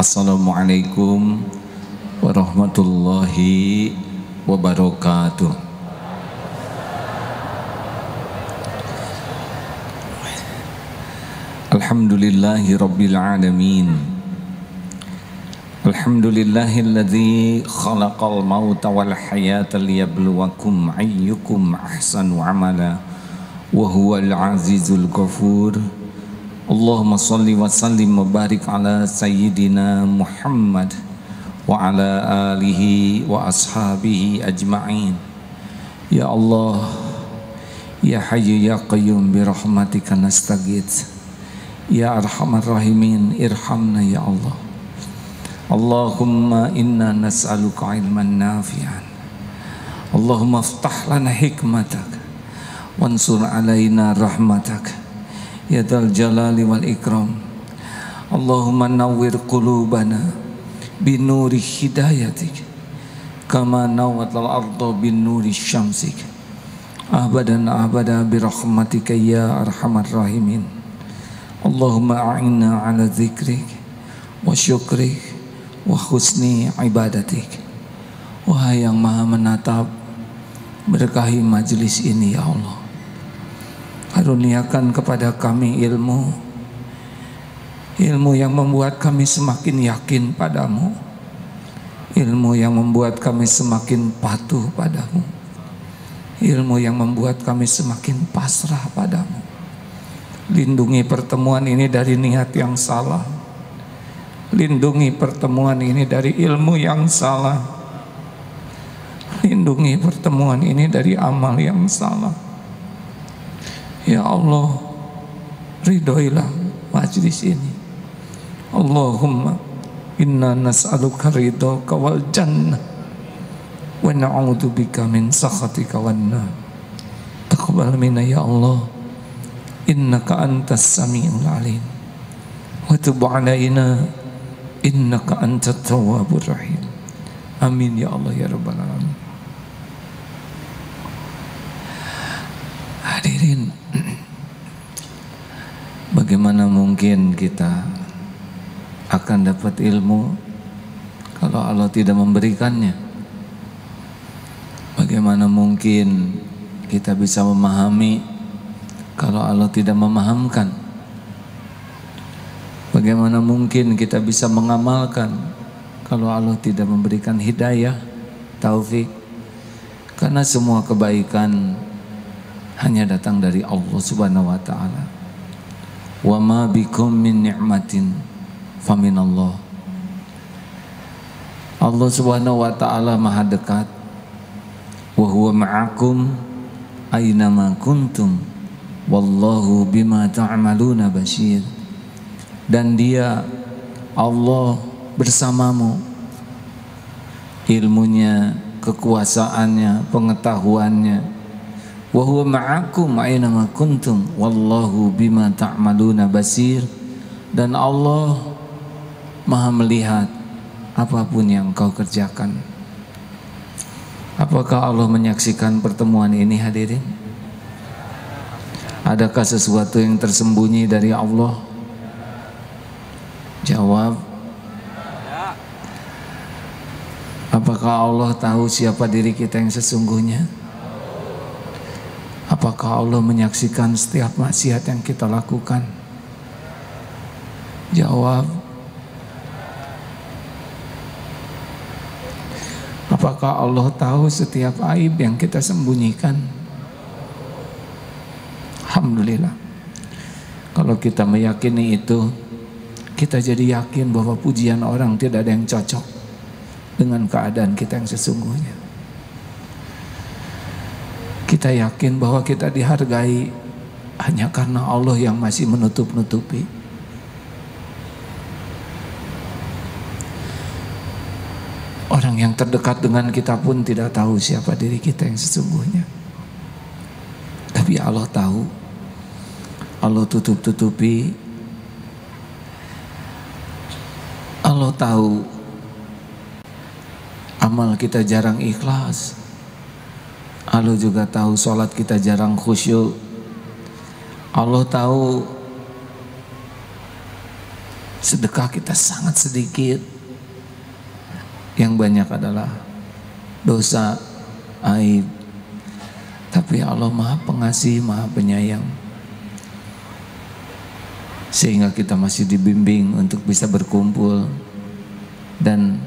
Assalamualaikum warahmatullahi wabarakatuh. Alhamdulillahi rabbil alamin. Alhamdulillahilladzi khalaqal mauta wal hayata liyabluwakum ayyukum ahsanu amala wa huwal azizul ghafur. Allahumma salli wa sallim wa barik ala sayyidina Muhammad wa ala alihi wa ashabihi ajma'in. Ya Allah, ya Hayyu ya Qayyum bi rahmatika nastaghits. Ya Arhamar Rahimin irhamna ya Allah. Allahumma inna nas'aluka ilman nafi'an. Allahumma iftah lana hikmatak wansur alaina rahmatak ya dzal jalali wal ikram. Allahumma nawwir qulubana binuri hidayatik kama nawwatal arda binuri syamsik abadan abada birahmatika ya arhamar rahimin. Allahumma a'inna ala dzikrik wa syukrik wa husni ibadatik. Wahai yang maha menatap, berkahi majlis ini ya Allah. Karuniakan kepada kami ilmu yang membuat kami semakin yakin padamu, ilmu yang membuat kami semakin patuh padamu, ilmu yang membuat kami semakin pasrah padamu. Lindungi pertemuan ini dari niat yang salah, lindungi pertemuan ini dari ilmu yang salah, lindungi pertemuan ini dari amal yang salah. Ya Allah, ridhoilah majlis ini. Allahumma inna nas'aluka ridhaka wal jannah wa na'udzubika min sakhatika wan nar. Taqabbal minna ya Allah, innaka antas samiul alim wa tub alaina innaka antat tawwabur rahim. Amin ya Allah ya rabbal alamin. Hadirin, bagaimana mungkin kita akan dapat ilmu kalau Allah tidak memberikannya? Bagaimana mungkin kita bisa memahami kalau Allah tidak memahamkan? Bagaimana mungkin kita bisa mengamalkan kalau Allah tidak memberikan hidayah, taufik? Karena semua kebaikan hanya datang dari Allah Subhanahu wa taala. Wa ma bikum min ni'matin faminallah. Allah Subhanahu wa taala Maha dekat. Wa huwa ma'akum aina ma kuntum wallahu bima ta'maluna basyir. Dan Dia Allah bersamamu, ilmunya, kekuasaannya, pengetahuannya. Wa huwa ma'akum aina ma kuntum wallahu bima ta'maluna basir. Dan Allah Maha melihat apapun yang kau kerjakan. Apakah Allah menyaksikan pertemuan ini hadirin? Adakah sesuatu yang tersembunyi dari Allah? Jawab. Apakah Allah tahu siapa diri kita yang sesungguhnya? Apakah Allah menyaksikan setiap maksiat yang kita lakukan? Jawab. Apakah Allah tahu setiap aib yang kita sembunyikan? Alhamdulillah. Kalau kita meyakini itu, kita jadi yakin bahwa pujian orang tidak ada yang cocok dengan keadaan kita yang sesungguhnya. Kita yakin bahwa kita dihargai hanya karena Allah yang masih menutup-nutupi. Orang yang terdekat dengan kita pun tidak tahu siapa diri kita yang sesungguhnya. Tapi Allah tahu. Allah tutup-tutupi. Allah tahu amal kita jarang ikhlas. Allah juga tahu sholat kita jarang khusyuk. Allah tahu sedekah kita sangat sedikit, yang banyak adalah dosa, aib. Tapi Allah Maha Pengasih, Maha Penyayang, sehingga kita masih dibimbing untuk bisa berkumpul dan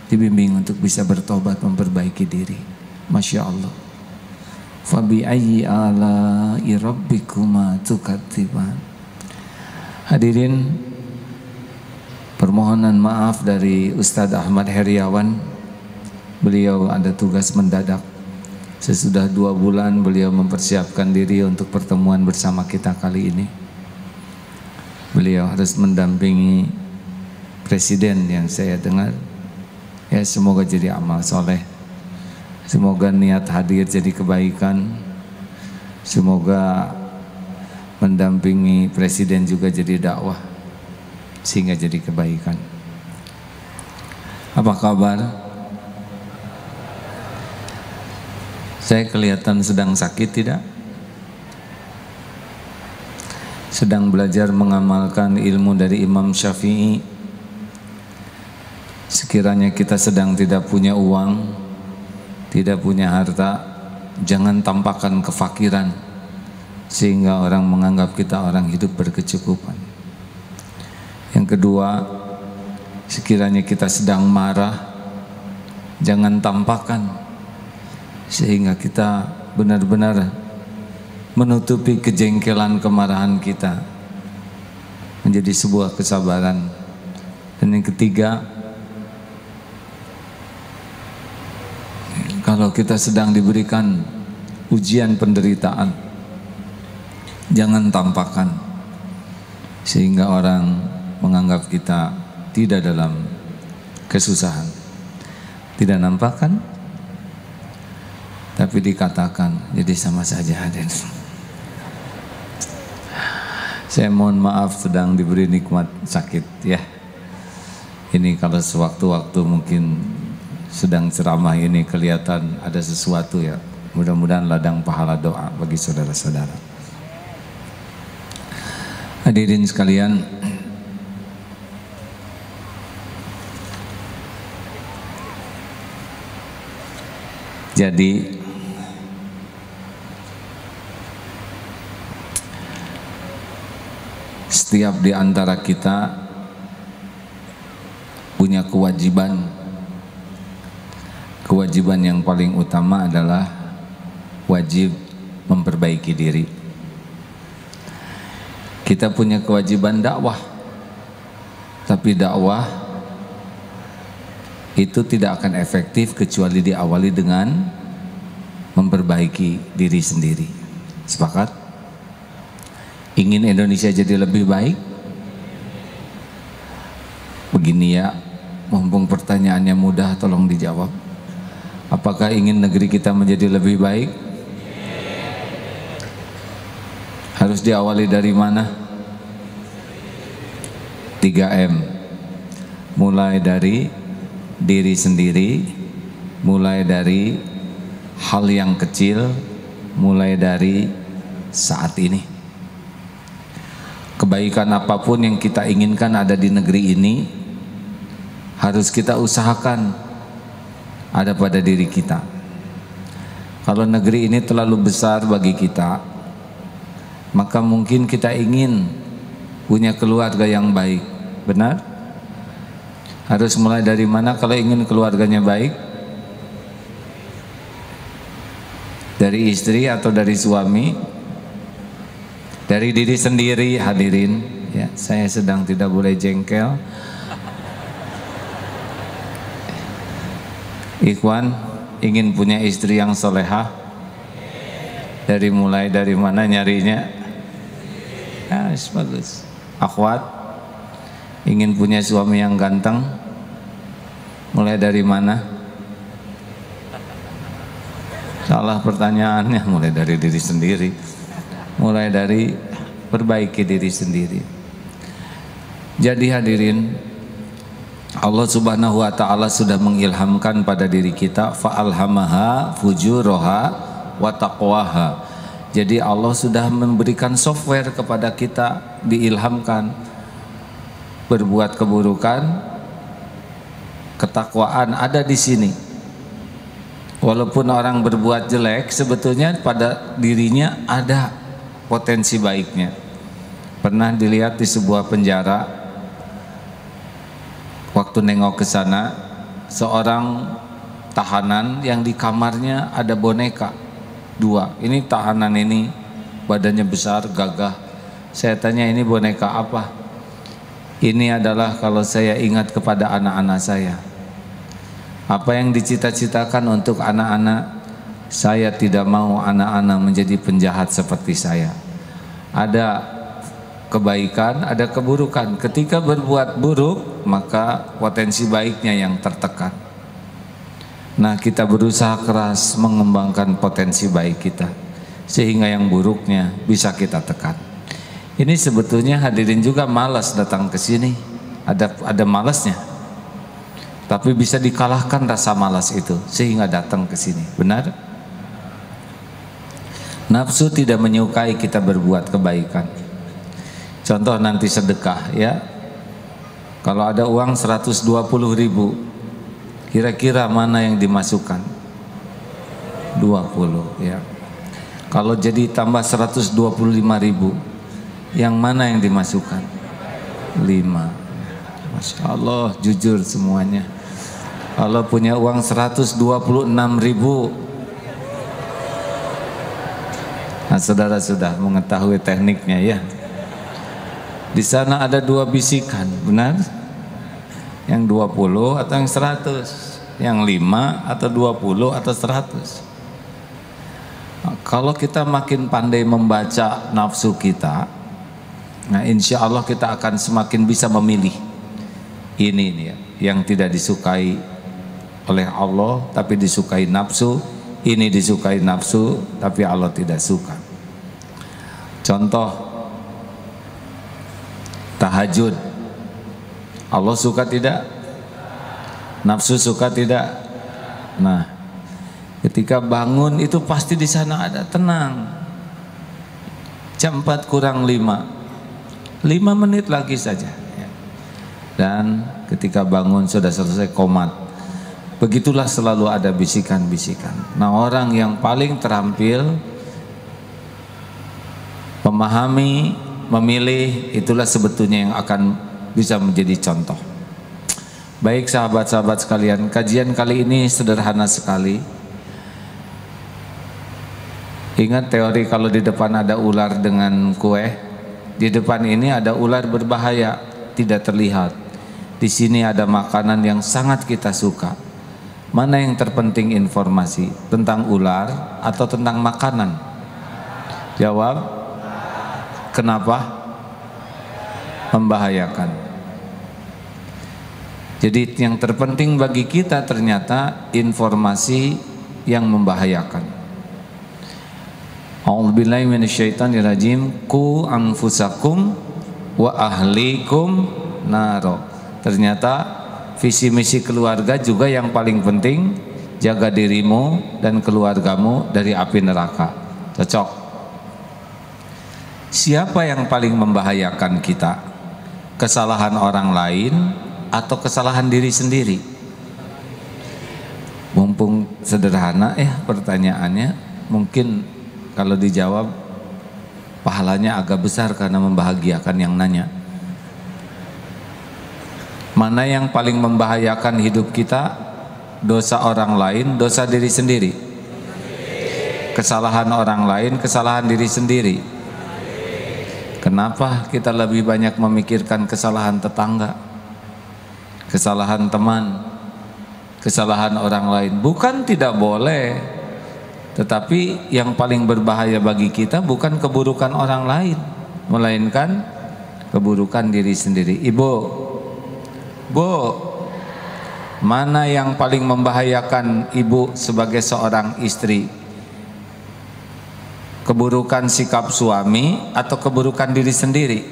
dibimbing untuk bisa bertobat, memperbaiki diri. Masya Allah. Fabi ayyi ala'i rabbikuma tukadziban. Hadirin, permohonan maaf dari Ustadz Ahmad Heriawan. Beliau ada tugas mendadak. Sesudah 2 bulan beliau mempersiapkan diri untuk pertemuan bersama kita kali ini. Beliau harus mendampingi presiden yang saya dengar. Ya, semoga jadi amal soleh, semoga niat hadir jadi kebaikan, semoga mendampingi presiden juga jadi dakwah sehingga jadi kebaikan. Apa kabar? Saya kelihatan sedang sakit tidak? Sedang belajar mengamalkan ilmu dari Imam Syafi'i. Sekiranya kita sedang tidak punya uang, tidak punya harta, jangan tampakkan kefakiran sehingga orang menganggap kita orang hidup berkecukupan. Yang kedua, sekiranya kita sedang marah, jangan tampakkan sehingga kita benar-benar menutupi kejengkelan kemarahan kita menjadi sebuah kesabaran. Dan yang ketiga, kalau kita sedang diberikan ujian penderitaan, jangan tampakkan sehingga orang menganggap kita tidak dalam kesusahan. Tidak nampakkan, tapi dikatakan, jadi sama saja. Hadir. Saya mohon maaf sedang diberi nikmat sakit ya. Ini kalau sewaktu-waktu mungkin sedang ceramah ini kelihatan ada sesuatu ya. Mudah-mudahan ladang pahala doa bagi saudara-saudara. Hadirin sekalian, jadi setiap di antara kita punya kewajiban. Kewajiban yang paling utama adalah wajib memperbaiki diri. Kita punya kewajiban dakwah, tapi dakwah itu tidak akan efektif kecuali diawali dengan memperbaiki diri sendiri. Sepakat? Ingin Indonesia jadi lebih baik? Begini ya, mumpung pertanyaannya mudah, tolong dijawab. Apakah ingin negeri kita menjadi lebih baik? Harus diawali dari mana? 3M. Mulai dari diri sendiri, mulai dari hal yang kecil, mulai dari saat ini. Kebaikan apapun yang kita inginkan ada di negeri ini, harus kita usahakan ada pada diri kita. Kalau negeri ini terlalu besar bagi kita, maka mungkin kita ingin punya keluarga yang baik. Benar? Harus mulai dari mana kalau ingin keluarganya baik? Dari istri atau dari suami? Dari diri sendiri. Hadirin ya, saya sedang tidak boleh jengkel. Ikhwan, ingin punya istri yang solehah? Mulai dari mana nyarinya? Ya, bagus. Akhwat, ingin punya suami yang ganteng? Mulai dari mana? Salah pertanyaannya. Mulai dari diri sendiri. Mulai dari perbaiki diri sendiri. Jadi hadirin, Allah Subhanahu wa taala sudah mengilhamkan pada diri kita, fa'alhamaha fujuraha wa taqwaha. Jadi Allah sudah memberikan software kepada kita, diilhamkan berbuat keburukan, ketakwaan ada di sini. Walaupun orang berbuat jelek, sebetulnya pada dirinya ada potensi baiknya. Pernah dilihat di sebuah penjara, waktu nengok ke sana, seorang tahanan yang di kamarnya ada boneka 2. Ini tahanan ini badannya besar, gagah. Saya tanya, ini boneka apa? Ini adalah kalau saya ingat kepada anak-anak saya. Apa yang dicita-citakan untuk anak-anak, saya tidak mau anak-anak menjadi penjahat seperti saya. Ada kebaikan, ada keburukan. Ketika berbuat buruk, maka potensi baiknya yang tertekan. Nah, kita berusaha keras mengembangkan potensi baik kita, sehingga yang buruknya bisa kita tekan. Ini sebetulnya hadirin juga malas datang ke sini. Ada malasnya. Tapi bisa dikalahkan rasa malas itu sehingga datang ke sini. Benar? Nafsu tidak menyukai kita berbuat kebaikan. Contoh nanti sedekah ya. Kalau ada uang 120.000, kira-kira mana yang dimasukkan? 20 ya. Kalau jadi tambah 125.000, yang mana yang dimasukkan? 5. Masya Allah, jujur semuanya. Kalau punya uang 126.000, nah saudara sudah mengetahui tekniknya ya. Di sana ada 2 bisikan, benar? Yang 20 atau yang 100? Yang 5 atau 20 atau 100? Nah, kalau kita makin pandai membaca nafsu kita, nah insya Allah kita akan semakin bisa memilih. Ini nih ya, yang tidak disukai oleh Allah tapi disukai nafsu, ini disukai nafsu tapi Allah tidak suka. Contoh tahajud, Allah suka tidak? Nafsu suka tidak? Nah, ketika bangun itu pasti di sana ada tenang. Jam 4 kurang 5 menit lagi saja. Dan ketika bangun sudah selesai qomat. Begitulah selalu ada bisikan-bisikan. Nah, orang yang paling terampil memahami, memilih, itulah sebetulnya yang akan bisa menjadi contoh. Baik sahabat-sahabat sekalian, kajian kali ini sederhana sekali. Ingat teori kalau di depan ada ular dengan kue, di depan ini ada ular berbahaya, tidak terlihat. Di sini ada makanan yang sangat kita suka. Mana yang terpenting informasi? Tentang ular atau tentang makanan? Jawab. Kenapa? Membahayakan. Jadi yang terpenting bagi kita ternyata informasi yang membahayakan. A'udzubillahi minasyaitonirrajim. Qu anfusakum wa ahlikum naro. Ternyata visi misi keluarga juga yang paling penting, jaga dirimu dan keluargamu dari api neraka. Cocok. Siapa yang paling membahayakan kita? Kesalahan orang lain atau kesalahan diri sendiri? Mumpung sederhana pertanyaannya, mungkin kalau dijawab pahalanya agak besar karena membahagiakan yang nanya. Mana yang paling membahayakan hidup kita? Dosa orang lain, dosa diri sendiri? Kesalahan orang lain, kesalahan diri sendiri? Kenapa kita lebih banyak memikirkan kesalahan tetangga, kesalahan teman, kesalahan orang lain? Bukan tidak boleh, tetapi yang paling berbahaya bagi kita bukan keburukan orang lain, melainkan keburukan diri sendiri. Ibu, Bu, mana yang paling membahayakan ibu sebagai seorang istri? Keburukan sikap suami atau keburukan diri sendiri?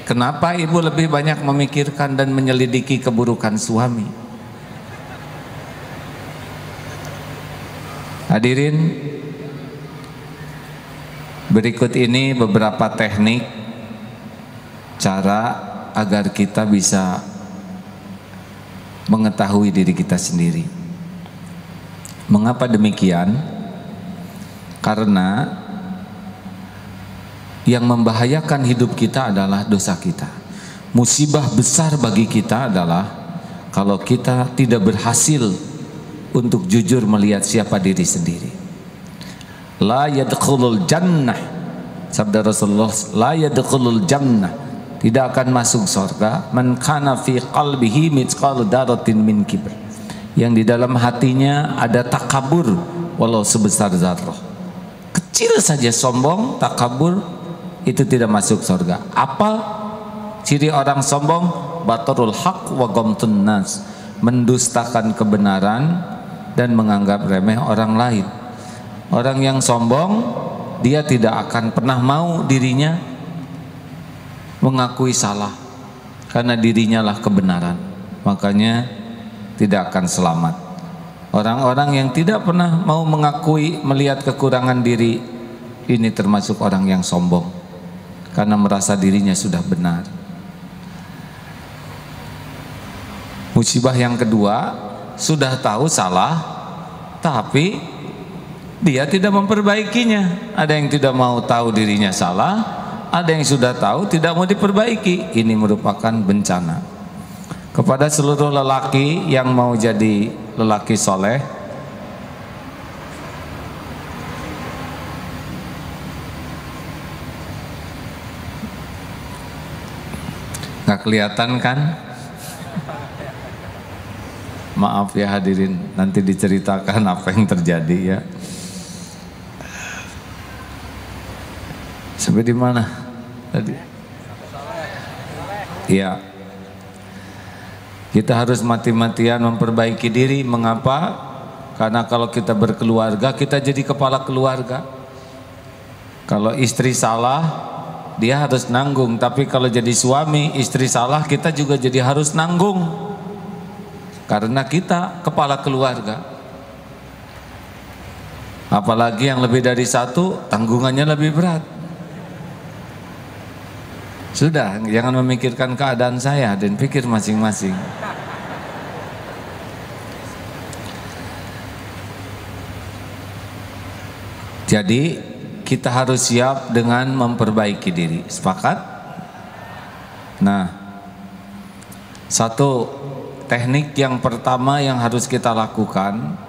Kenapa ibu lebih banyak memikirkan dan menyelidiki keburukan suami? Hadirin, berikut ini beberapa teknik cara agar kita bisa mengetahui diri kita sendiri. Mengapa demikian? Karena yang membahayakan hidup kita adalah dosa kita. Musibah besar bagi kita adalah kalau kita tidak berhasil untuk jujur melihat siapa diri sendiri. La yadkhulul jannah, sabda Rasulullah, la yadkhulul jannah, tidak akan masuk surga man kana fi qalbihi mithqalu dzarratin min kibr, yang di dalam hatinya ada takabur walau sebesar zarrah. Kecil saja sombong, takabur, itu tidak masuk surga. Apa ciri orang sombong? Batarul haq wa ghamtun nas, mendustakan kebenaran dan menganggap remeh orang lain. Orang yang sombong, dia tidak akan pernah mau dirinya mengakui salah, karena dirinya lah kebenaran, makanya tidak akan selamat. Orang-orang yang tidak pernah mau mengakui, melihat kekurangan diri, ini termasuk orang yang sombong, karena merasa dirinya sudah benar. Musibah yang kedua, sudah tahu salah tapi dia tidak memperbaikinya. Ada yang tidak mau tahu dirinya salah, ada yang sudah tahu tidak mau diperbaiki. Ini merupakan bencana. Kepada seluruh lelaki yang mau jadi lelaki soleh, nggak kelihatan kan? Maaf ya hadirin, nanti diceritakan apa yang terjadi ya. Sampai di mana tadi? Iya. Kita harus mati-matian memperbaiki diri. Mengapa? Karena kalau kita berkeluarga, kita jadi kepala keluarga. Kalau istri salah, dia harus nanggung. Tapi kalau jadi suami, istri salah, kita juga jadi harus nanggung. Karena kita kepala keluarga. Apalagi yang lebih dari satu, tanggungannya lebih berat. Sudah, jangan memikirkan keadaan saya, dan pikir masing-masing. Jadi kita harus siap dengan memperbaiki diri. Sepakat? Nah, satu teknik yang pertama yang harus kita lakukan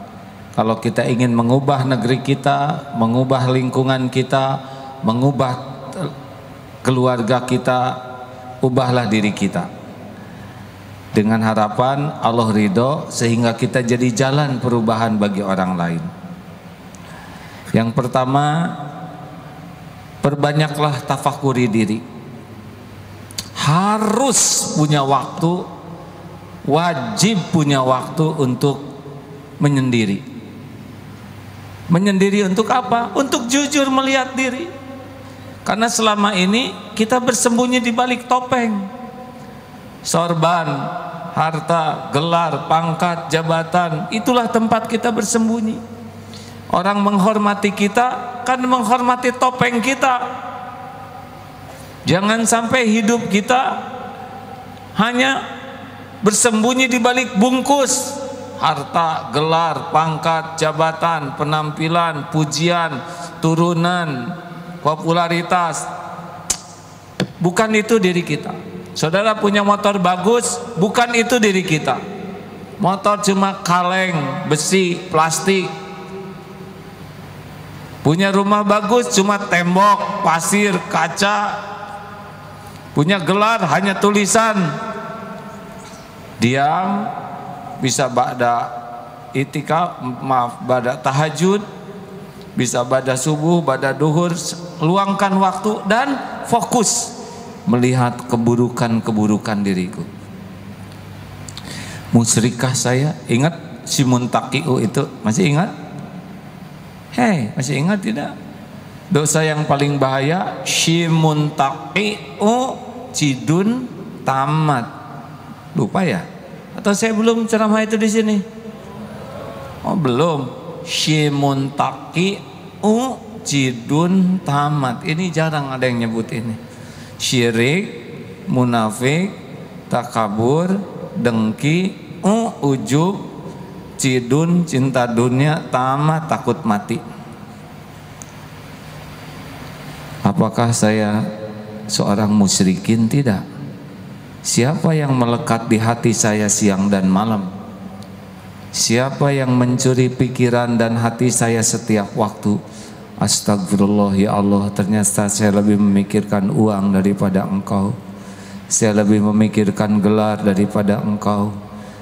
kalau kita ingin mengubah negeri kita, mengubah lingkungan kita, mengubah keluarga kita, ubahlah diri kita dengan harapan Allah ridho, sehingga kita jadi jalan perubahan bagi orang lain. Yang pertama, perbanyaklah tafakuri diri. Harus punya waktu, wajib punya waktu untuk menyendiri. Menyendiri untuk apa? Untuk jujur melihat diri. Karena selama ini kita bersembunyi di balik topeng, sorban, harta, gelar, pangkat, jabatan, itulah tempat kita bersembunyi. Orang menghormati kita kan menghormati topeng kita. Jangan sampai hidup kita hanya bersembunyi di balik bungkus harta, gelar, pangkat, jabatan, penampilan, pujian, turunan, popularitas. Bukan itu diri kita. Saudara punya motor bagus, bukan itu diri kita. Motor cuma kaleng, besi, plastik. Punya rumah bagus cuma tembok, pasir, kaca. Punya gelar hanya tulisan. Diam, bisa ba'da itikaf, ba'da tahajud, bisa ba'da subuh, ba'da duhur. Luangkan waktu dan fokus melihat keburukan-keburukan diriku. Musyrikah saya, ingat si Muntaqi'u itu, masih ingat? Hei, masih ingat tidak? Dosa yang paling bahaya, syimun taqi'u cidun tamat. Lupa ya? Atau saya belum ceramah itu di sini? Oh belum. Syimun taqi'u cidun tamat. Ini jarang ada yang nyebut ini. Syirik, munafik, takabur, dengki, ujub, cidun, cinta dunia, tamak, takut mati. Apakah saya seorang musyrikin? Tidak. Siapa yang melekat di hati saya siang dan malam? Siapa yang mencuri pikiran dan hati saya setiap waktu? Astagfirullah ya Allah, ternyata saya lebih memikirkan uang daripada Engkau. Saya lebih memikirkan gelar daripada Engkau.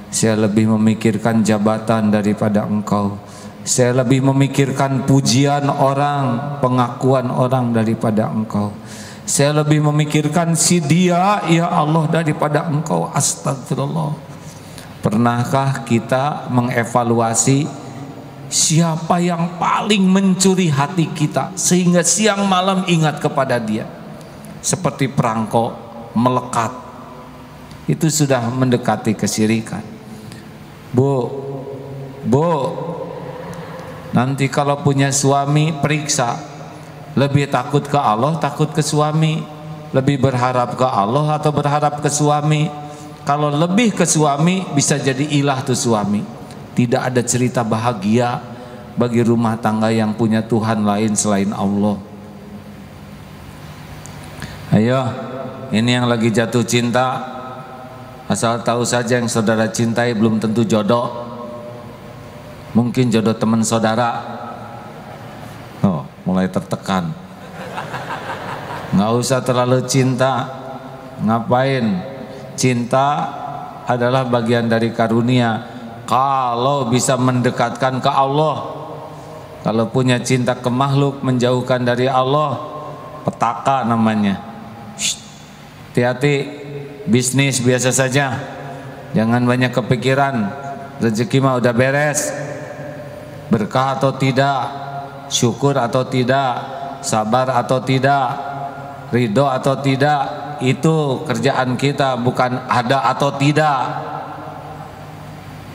Saya lebih memikirkan jabatan daripada Engkau. Saya lebih memikirkan pujian orang, pengakuan orang daripada Engkau. Saya lebih memikirkan si dia ya Allah daripada Engkau. Astagfirullah. Pernahkah kita mengevaluasi siapa yang paling mencuri hati kita sehingga siang malam ingat kepada dia? Seperti perangko melekat, itu sudah mendekati kesyirikan. Bu, nanti kalau punya suami periksa, lebih takut ke Allah, takut ke suami, lebih berharap ke Allah atau berharap ke suami? Kalau lebih ke suami, bisa jadi ilah tuh suami. Tidak ada cerita bahagia bagi rumah tangga yang punya Tuhan lain selain Allah. Ayo, ini yang lagi jatuh cinta, asal tahu saja yang saudara cintai belum tentu jodoh. Mungkin jodoh teman saudara. Oh, mulai tertekan. Nggak usah terlalu cinta. Ngapain? Cinta adalah bagian dari karunia. Kalau bisa mendekatkan ke Allah. Kalau punya cinta ke makhluk, menjauhkan dari Allah, petaka namanya. Hati-hati, bisnis biasa saja, jangan banyak kepikiran. Rezeki mah udah beres. Berkah atau tidak, syukur atau tidak, sabar atau tidak, ridho atau tidak, itu kerjaan kita, bukan ada atau tidak.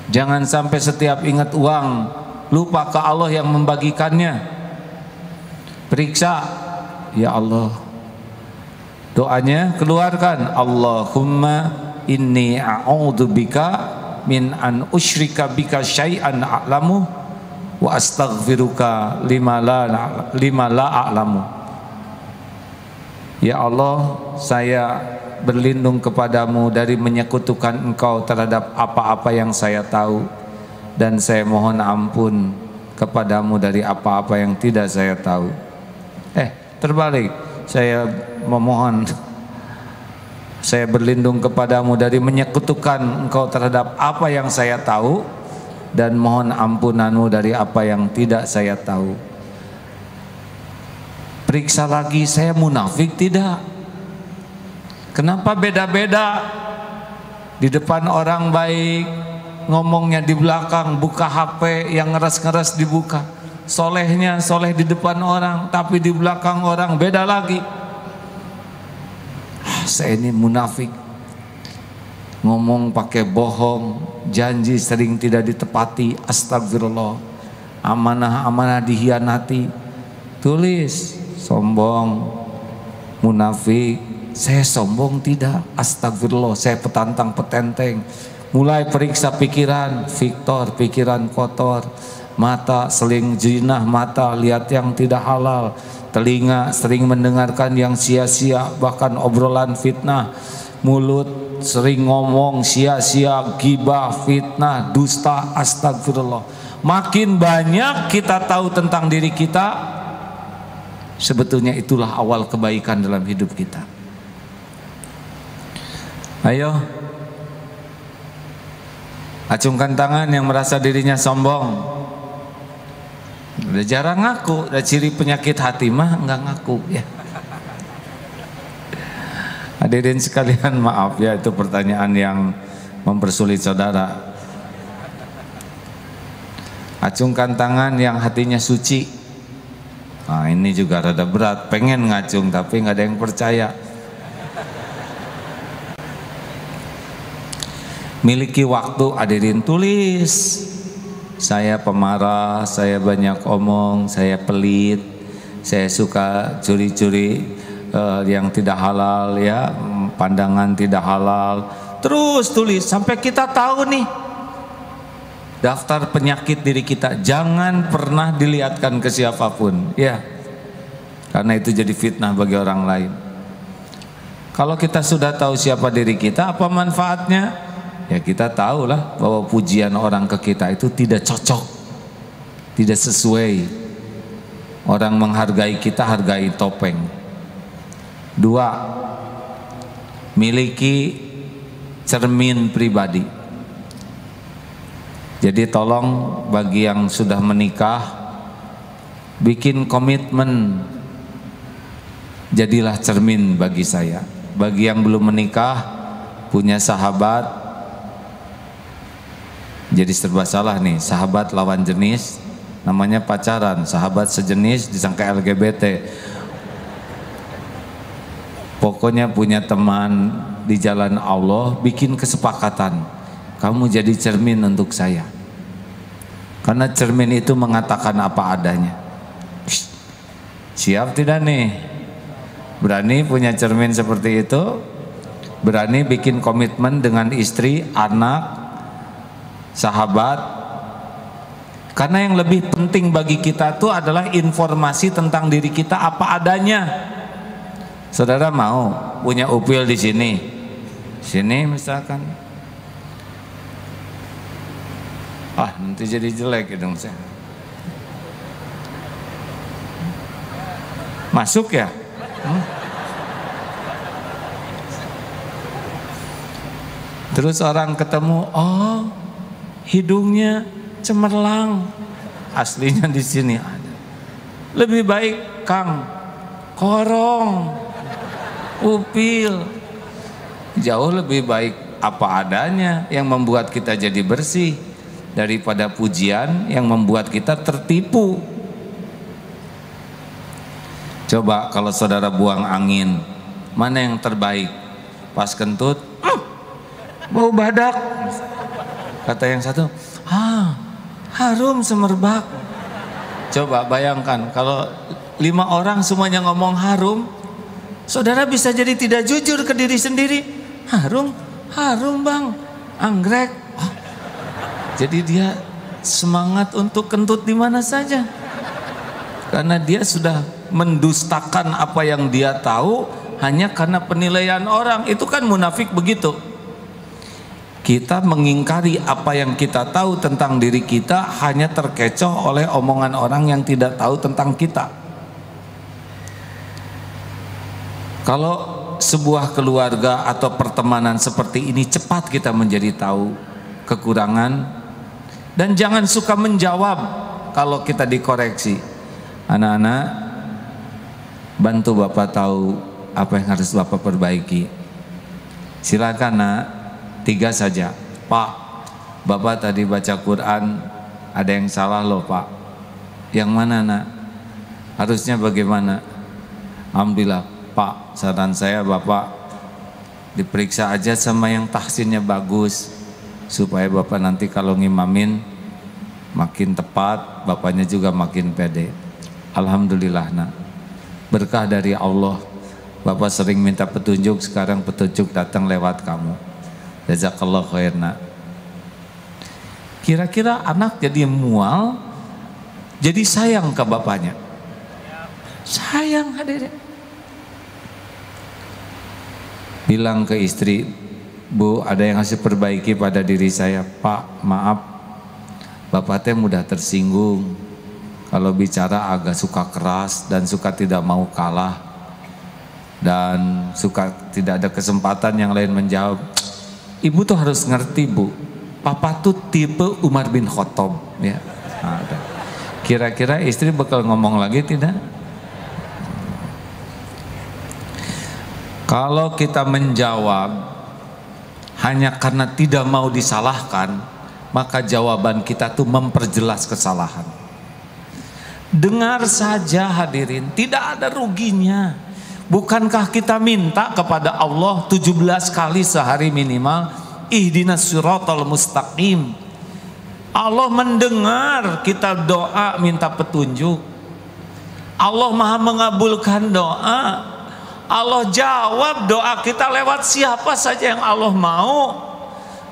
Jangan sampai setiap ingat uang lupa ke Allah yang membagikannya. Periksa, ya Allah. Doanya keluarkan, Allahumma inni a'udzubika min an usyrika bika syai'an a'lamu wa astaghfiruka lima la a'lamu. Ya Allah, saya berlindung kepadamu dari menyekutukan Engkau terhadap apa-apa yang saya tahu, dan saya mohon ampun kepadamu dari apa-apa yang tidak saya tahu. Terbalik, saya memohon, saya berlindung kepadamu dari menyekutukan Engkau terhadap apa yang saya tahu, dan mohon ampunanmu dari apa yang tidak saya tahu. Periksa lagi, saya munafik tidak? Kenapa beda-beda? Di depan orang baik, ngomongnya di belakang, buka HP yang ngeres-ngeres dibuka. Solehnya soleh di depan orang, tapi di belakang orang beda lagi. Saya ini munafik. Ngomong pakai bohong, janji sering tidak ditepati. Astagfirullah. Amanah-amanah dihianati. Tulis, sombong, munafik. Saya sombong tidak, astagfirullah. Saya petantang petenteng. Mulai periksa pikiran, Victor, pikiran kotor. Mata seling jinah, mata lihat yang tidak halal. Telinga sering mendengarkan yang sia-sia, bahkan obrolan fitnah. Mulut sering ngomong sia-sia, gibah, fitnah, dusta, astagfirullah. Makin banyak kita tahu tentang diri kita, sebetulnya itulah awal kebaikan dalam hidup kita. Ayo, acungkan tangan yang merasa dirinya sombong. Udah jarang ngaku, udah ciri penyakit hati mah nggak ngaku ya. Hadirin sekalian, maaf ya, itu pertanyaan yang mempersulit saudara. Acungkan tangan yang hatinya suci. Nah, ini juga rada berat, pengen ngacung tapi nggak ada yang percaya. Miliki waktu, hadirin, tulis. Saya pemarah, saya banyak omong, saya pelit, saya suka curi-curi yang tidak halal ya, pandangan tidak halal, Terus tulis sampai kita tahu nih daftar penyakit diri kita. Jangan pernah dilihatkan ke siapapun, ya, karena itu jadi fitnah bagi orang lain. Kalau kita sudah tahu siapa diri kita, apa manfaatnya? Ya kita tahulah bahwa pujian orang ke kita itu tidak cocok, tidak sesuai. Orang menghargai kita, hargai topeng. 2, miliki cermin pribadi. Jadi tolong bagi yang sudah menikah, bikin komitmen, jadilah cermin bagi saya. Bagi yang belum menikah, punya sahabat, jadi serba salah nih, sahabat lawan jenis, namanya pacaran, sahabat sejenis disangka LGBT. Pokoknya punya teman di jalan Allah, bikin kesepakatan, kamu jadi cermin untuk saya, karena cermin itu mengatakan apa adanya. Siap tidak nih? Berani punya cermin seperti itu? Berani bikin komitmen dengan istri, anak, sahabat? Karena yang lebih penting bagi kita itu adalah informasi tentang diri kita apa adanya. Saudara mau punya upil di sini misalkan, nanti jadi jelek dong saya. Masuk ya? Terus orang ketemu, oh hidungnya cemerlang, aslinya di sini ada. Lebih baik Kang korong, upil, jauh lebih baik apa adanya yang membuat kita jadi bersih daripada pujian yang membuat kita tertipu. Coba kalau saudara buang angin, mana yang terbaik? Pas kentut, bau badak. Kata yang satu, harum semerbak. Coba bayangkan kalau 5 orang semuanya ngomong harum, saudara bisa jadi tidak jujur ke diri sendiri. Harum bang, anggrek. Jadi dia semangat untuk kentut di mana saja, karena dia sudah mendustakan apa yang dia tahu hanya karena penilaian orang. Itu kan munafik begitu. Kita mengingkari apa yang kita tahu tentang diri kita hanya terkecoh oleh omongan orang yang tidak tahu tentang kita. Kalau sebuah keluarga atau pertemanan seperti ini, cepat kita menjadi tahu kekurangan, dan jangan suka menjawab kalau kita dikoreksi. Anak-anak, bantu Bapak tahu apa yang harus Bapak perbaiki. Silakan nak, 3 saja. Pak, Bapak tadi baca Quran ada yang salah loh Pak. Yang mana nak? Harusnya bagaimana? Alhamdulillah Pak, saran saya Bapak diperiksa aja sama yang tahsinnya bagus, supaya Bapak nanti kalau ngimamin makin tepat, Bapaknya juga makin pede. Alhamdulillah nak, berkah dari Allah. Bapak sering minta petunjuk, sekarang petunjuk datang lewat kamu. Jazakallah khair nak. Kira-kira anak jadi mual, jadi sayang ke bapaknya. Sayang hadirin. Bilang ke istri, Bu, ada yang harus perbaiki pada diri saya. Pak, maaf, Bapak teh mudah tersinggung. Kalau bicara agak suka keras dan suka tidak mau kalah, dan suka tidak ada kesempatan yang lain menjawab. Ibu tuh harus ngerti Bu, Papa tuh tipe Umar bin Khattab ya. Kira-kira istri bakal ngomong lagi tidak? Kalau kita menjawab hanya karena tidak mau disalahkan, maka jawaban kita tuh memperjelas kesalahan. Dengar saja hadirin, tidak ada ruginya. Bukankah kita minta kepada Allah 17 kali sehari minimal, ihdinas siratal mustaqim. Allah mendengar kita doa minta petunjuk. Allah maha mengabulkan doa. Allah jawab doa kita lewat siapa saja yang Allah mau.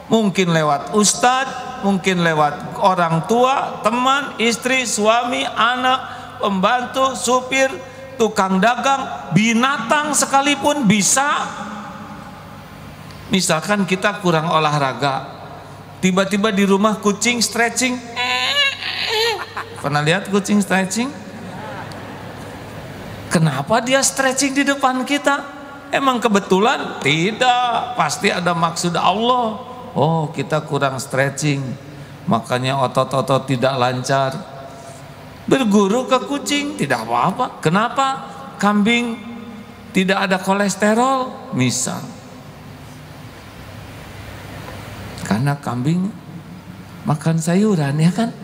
Mungkin lewat ustadz, mungkin lewat orang tua, teman, istri, suami, anak, pembantu, supir, tukang dagang, binatang sekalipun bisa. Misalkan kita kurang olahraga, tiba-tiba di rumah kucing stretching. Pernah lihat kucing stretching? Kenapa dia stretching di depan kita? Emang kebetulan? Tidak, pasti ada maksud Allah. Oh, kita kurang stretching, makanya otot-otot tidak lancar. Berguru ke kucing tidak apa-apa. Kenapa? Kambing tidak ada kolesterol, misal. Karena kambing makan sayuran, ya kan?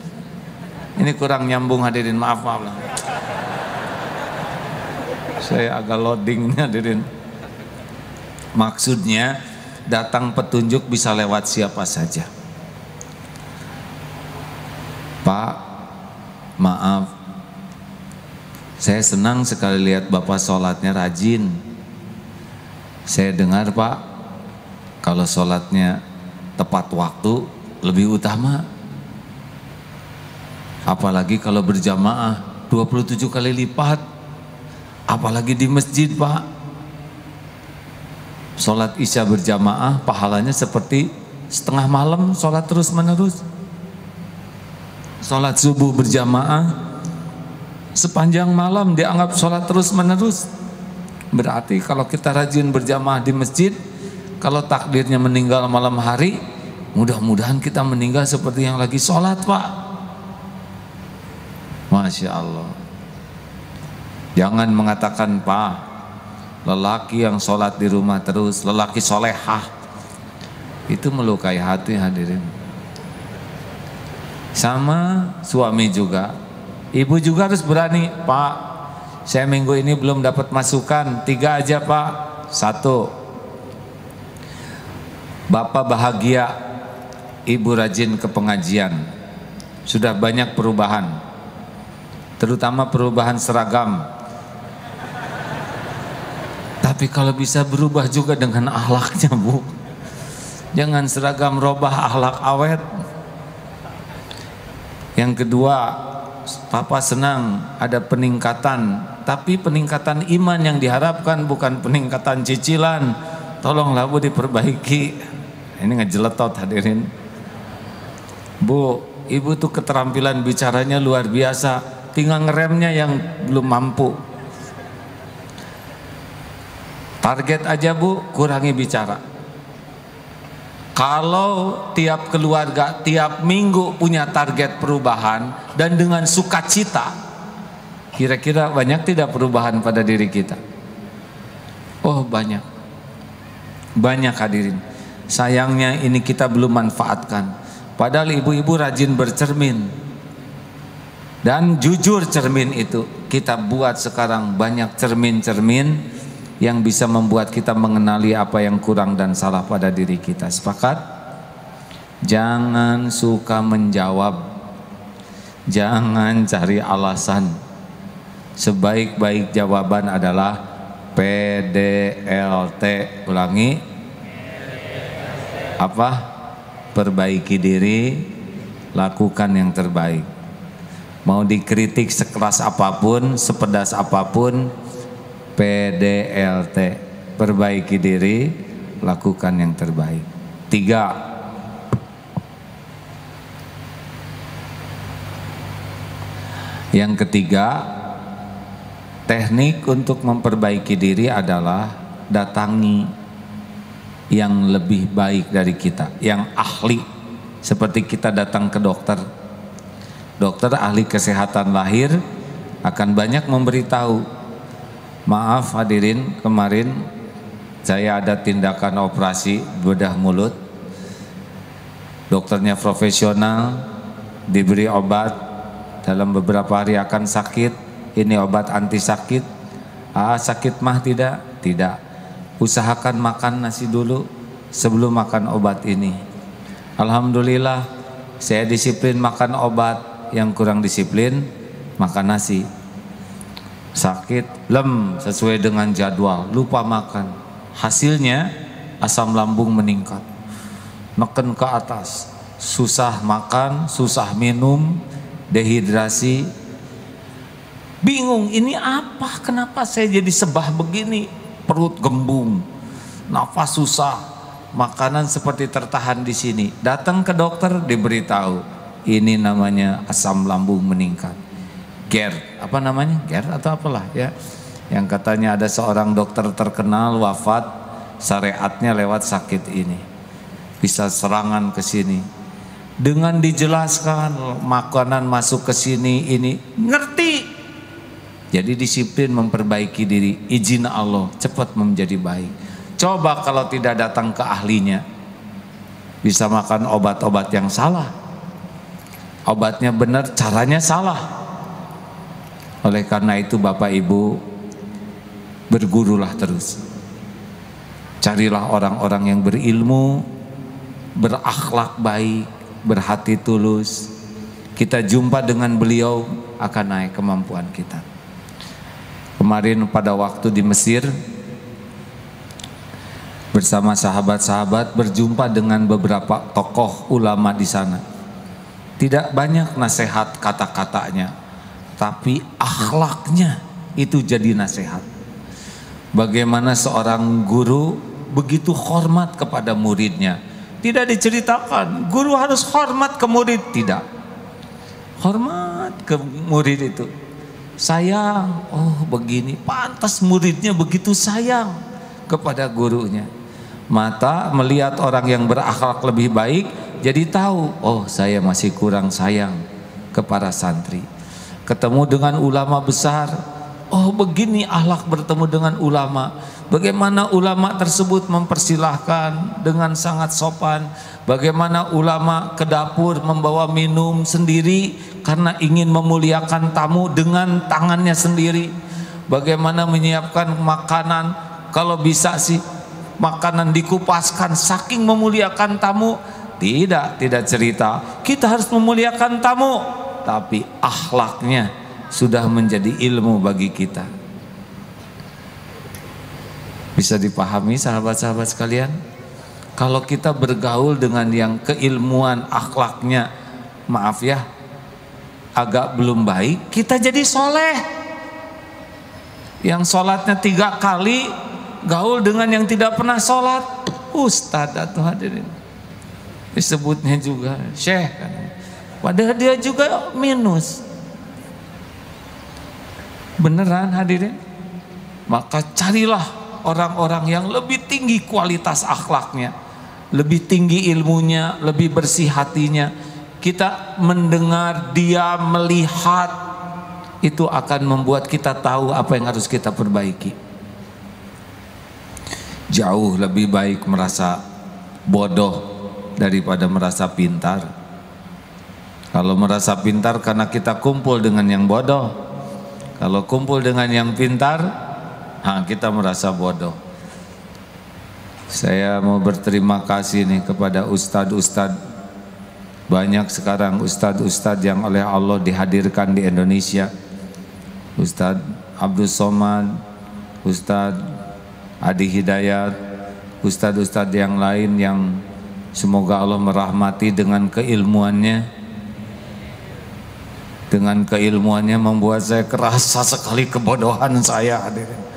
Ini kurang nyambung hadirin, maaf lah. Saya agak loading hadirin. Maksudnya datang petunjuk bisa lewat siapa saja. Pak, maaf, saya senang sekali lihat Bapak sholatnya rajin. Saya dengar Pak, kalau sholatnya tepat waktu lebih utama. Apalagi kalau berjamaah 27 kali lipat. Apalagi di masjid Pak. Sholat isya berjamaah pahalanya seperti setengah malam sholat terus menerus. Sholat subuh berjamaah sepanjang malam dianggap sholat terus menerus. Berarti kalau kita rajin berjamaah di masjid, kalau takdirnya meninggal malam hari, mudah-mudahan kita meninggal seperti yang lagi sholat Pak. Masya Allah. Jangan mengatakan Pak, lelaki yang sholat di rumah terus, lelaki solehah, itu melukai hati hadirin. Sama suami juga, ibu juga harus berani. Pak, saya minggu ini belum dapat masukan, 3 aja Pak. 1, Bapak bahagia, ibu rajin ke pengajian, sudah banyak perubahan, terutama perubahan seragam. Tapi kalau bisa berubah juga dengan akhlaknya Bu. Jangan seragam robah akhlak awet. Yang kedua, Papa senang ada peningkatan, tapi peningkatan iman yang diharapkan, bukan peningkatan cicilan. Tolonglah Bu diperbaiki. Ini ngejeletot hadirin. Bu, ibu tuh keterampilan bicaranya luar biasa, tinggal ngeremnya yang belum mampu. Target aja Bu, kurangi bicara. Kalau tiap keluarga tiap minggu punya target perubahan dan dengan sukacita, kira-kira banyak tidak perubahan pada diri kita? Oh banyak. Banyak hadirin. Sayangnya ini kita belum manfaatkan. Padahal ibu-ibu rajin bercermin. Dan jujur cermin itu, kita buat sekarang banyak cermin-cermin yang bisa membuat kita mengenali apa yang kurang dan salah pada diri kita. Sepakat? Jangan suka menjawab, jangan cari alasan. Sebaik-baik jawaban adalah PDLT. Ulangi. Apa? Perbaiki diri, lakukan yang terbaik. Mau dikritik sekeras apapun, sepedas apapun, PDLT, perbaiki diri, lakukan yang terbaik. 3, yang ketiga, teknik untuk memperbaiki diri adalah datangi yang lebih baik dari kita, yang ahli. Seperti kita datang ke dokter, dokter ahli kesehatan lahir akan banyak memberitahu. Maaf hadirin, kemarin saya ada tindakan operasi bedah mulut. Dokternya profesional, diberi obat, dalam beberapa hari akan sakit. Ini obat anti sakit. Sakit mah tidak? Tidak. Usahakan makan nasi dulu sebelum makan obat ini. Alhamdulillah, saya disiplin makan obat. Yang kurang disiplin makan nasi. sakit, lem sesuai dengan jadwal, lupa makan. Hasilnya asam lambung meningkat, neken ke atas, susah makan, susah minum, dehidrasi. Bingung, ini apa? Kenapa saya jadi sebah begini? Perut gembung, nafas susah, makanan seperti tertahan di sini. Datang ke dokter, diberitahu ini namanya asam lambung meningkat. GERD, apa namanya? GERD atau apalah ya. Yang katanya ada seorang dokter terkenal wafat, syariatnya lewat sakit ini. Bisa serangan ke sini. Dengan dijelaskan makanan masuk ke sini, ini ngerti. Jadi disiplin memperbaiki diri, izin Allah cepat menjadi baik. Coba kalau tidak datang ke ahlinya, bisa makan obat-obat yang salah. Obatnya benar, caranya salah. Oleh karena itu Bapak Ibu, bergurulah terus. Carilah orang-orang yang berilmu, berakhlak baik, berhati tulus. Kita jumpa dengan beliau, akan naik kemampuan kita. Kemarin pada waktu di Mesir, bersama sahabat-sahabat berjumpa dengan beberapa tokoh ulama di sana. Tidak banyak nasihat kata-katanya, tapi akhlaknya itu jadi nasihat. Bagaimana seorang guru begitu hormat kepada muridnya. Tidak diceritakan guru harus hormat ke murid, tidak. Hormat ke murid itu. Sayang, oh begini, pantas muridnya begitu sayang kepada gurunya. Mata melihat orang yang berakhlak lebih baik, jadi tahu, oh saya masih kurang sayang kepada santri. Ketemu dengan ulama besar, oh begini akhlak bertemu dengan ulama. Bagaimana ulama tersebut mempersilahkan dengan sangat sopan. Bagaimana ulama ke dapur membawa minum sendiri karena ingin memuliakan tamu dengan tangannya sendiri. Bagaimana menyiapkan makanan, kalau bisa sih makanan dikupaskan saking memuliakan tamu. Tidak cerita kita harus memuliakan tamu, tapi akhlaknya sudah menjadi ilmu bagi kita. Bisa dipahami sahabat-sahabat sekalian? Kalau kita bergaul dengan yang keilmuan akhlaknya, maaf ya, agak belum baik, kita jadi soleh. Yang sholatnya 3 kali gaul dengan yang tidak pernah sholat, ustadz atau hadirin, disebutnya juga syekh kan. Padahal dia juga minus. Beneran hadirin? Maka carilah orang-orang yang lebih tinggi kualitas akhlaknya, lebih tinggi ilmunya, lebih bersih hatinya. Kita mendengar, dia melihat, itu akan membuat kita tahu apa yang harus kita perbaiki. Jauh lebih baik merasa bodoh daripada merasa pintar. Kalau merasa pintar karena kita kumpul dengan yang bodoh, kalau kumpul dengan yang pintar, kita merasa bodoh. Saya mau berterima kasih nih kepada ustadz-ustadz. Banyak sekarang ustadz-ustadz yang oleh Allah dihadirkan di Indonesia. Ustadz Abdul Somad, Ustadz Adi Hidayat, ustadz-ustadz yang lain yang semoga Allah merahmati dengan keilmuannya. Dengan keilmuannya membuat saya kerasa sekali kebodohan saya, hadirin.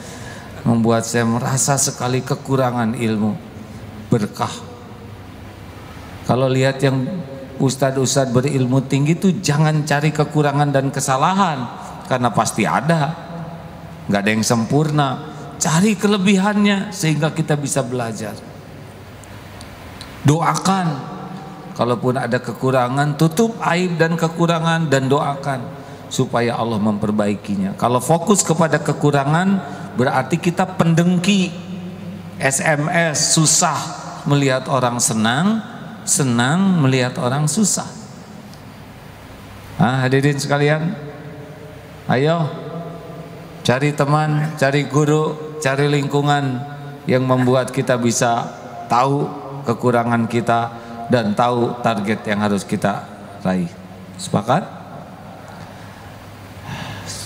Membuat saya merasa sekali kekurangan ilmu. Berkah. Kalau lihat yang ustadz-ustadz berilmu tinggi itu jangan cari kekurangan dan kesalahan, karena pasti ada. Nggak ada yang sempurna. Cari kelebihannya sehingga kita bisa belajar. Doakan. Kalaupun ada kekurangan, tutup aib dan kekurangan dan doakan supaya Allah memperbaikinya. Kalau fokus kepada kekurangan, berarti kita pendengki. SMS susah melihat orang senang, senang melihat orang susah. Hadirin sekalian, ayo cari teman, cari guru, cari lingkungan yang membuat kita bisa tahu kekurangan kita dan tahu target yang harus kita raih. Sepakat?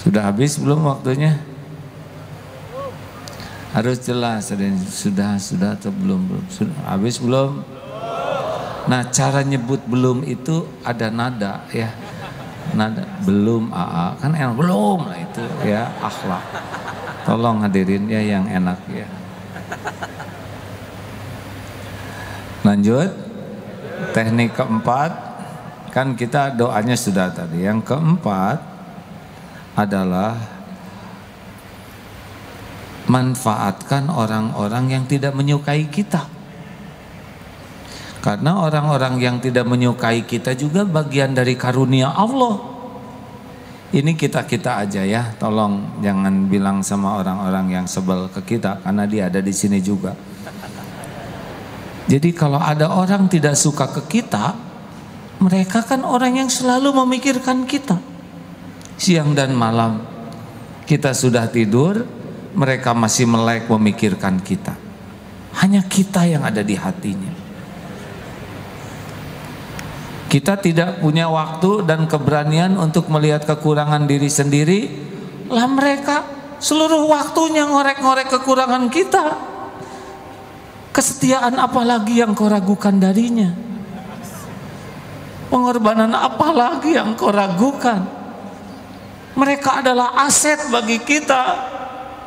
Sudah habis belum waktunya? Harus jelas. Sudah atau belum? Sudah habis belum? Nah, cara nyebut belum itu ada nada ya. Nada belum AA kan enak, belum lah itu ya, akhlak. Tolong hadirin ya yang enak ya. Lanjut. Teknik keempat, kan kita doanya sudah tadi. Yang keempat adalah manfaatkan orang-orang yang tidak menyukai kita. Karena orang-orang yang tidak menyukai kita juga bagian dari karunia Allah. Ini kita-kita aja ya, tolong jangan bilang sama orang-orang yang sebel ke kita, karena dia ada di sini juga. Jadi kalau ada orang tidak suka ke kita, mereka kan orang yang selalu memikirkan kita. Siang dan malam kita sudah tidur, mereka masih melek memikirkan kita. Hanya kita yang ada di hatinya. Kita tidak punya waktu dan keberanian untuk melihat kekurangan diri sendiri. Lah mereka seluruh waktunya ngorek-ngorek kekurangan kita. Kesetiaan apalagi yang kau ragukan darinya? Pengorbanan apalagi yang kau ragukan? Mereka adalah aset bagi kita.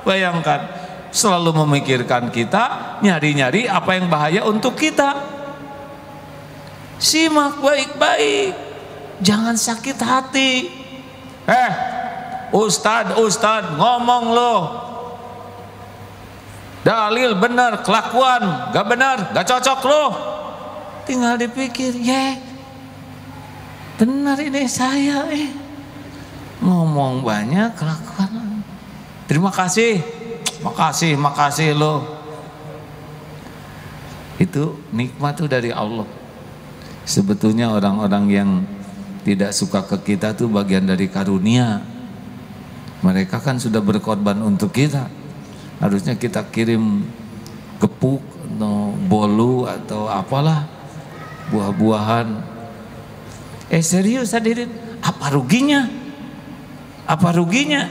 Bayangkan, selalu memikirkan kita, nyari-nyari apa yang bahaya untuk kita. Simak baik-baik, jangan sakit hati. Ustad ngomong loh, dalil benar, kelakuan gak benar, gak cocok loh. Tinggal dipikir, benar ini saya ngomong banyak, kelakuan. Terima kasih, makasih loh. Itu nikmat tuh dari Allah. Sebetulnya orang-orang yang tidak suka ke kita tuh bagian dari karunia. Mereka kan sudah berkorban untuk kita. Harusnya kita kirim gepuk atau bolu atau apalah, buah-buahan. Serius hadirin, apa ruginya? Apa ruginya?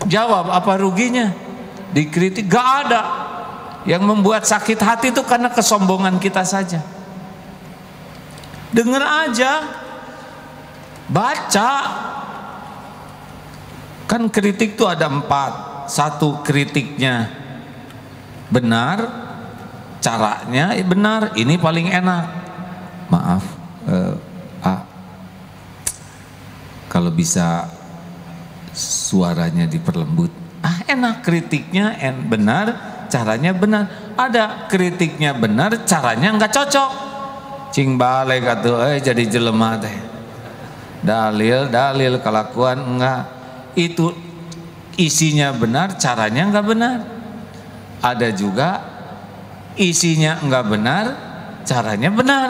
Jawab, apa ruginya? Dikritik gak ada. Yang membuat sakit hati itu karena kesombongan kita saja. Dengar aja, baca. Kan kritik itu ada 4. 1, kritiknya benar, caranya benar, ini paling enak. Maaf, kalau bisa suaranya diperlembut. Enak, kritiknya benar, caranya benar. Ada kritiknya benar, caranya nggak cocok. Cing balik atuh jadi jelema teh. Dalil kelakuan enggak. Itu isinya benar, caranya enggak benar. Ada juga isinya enggak benar, caranya benar.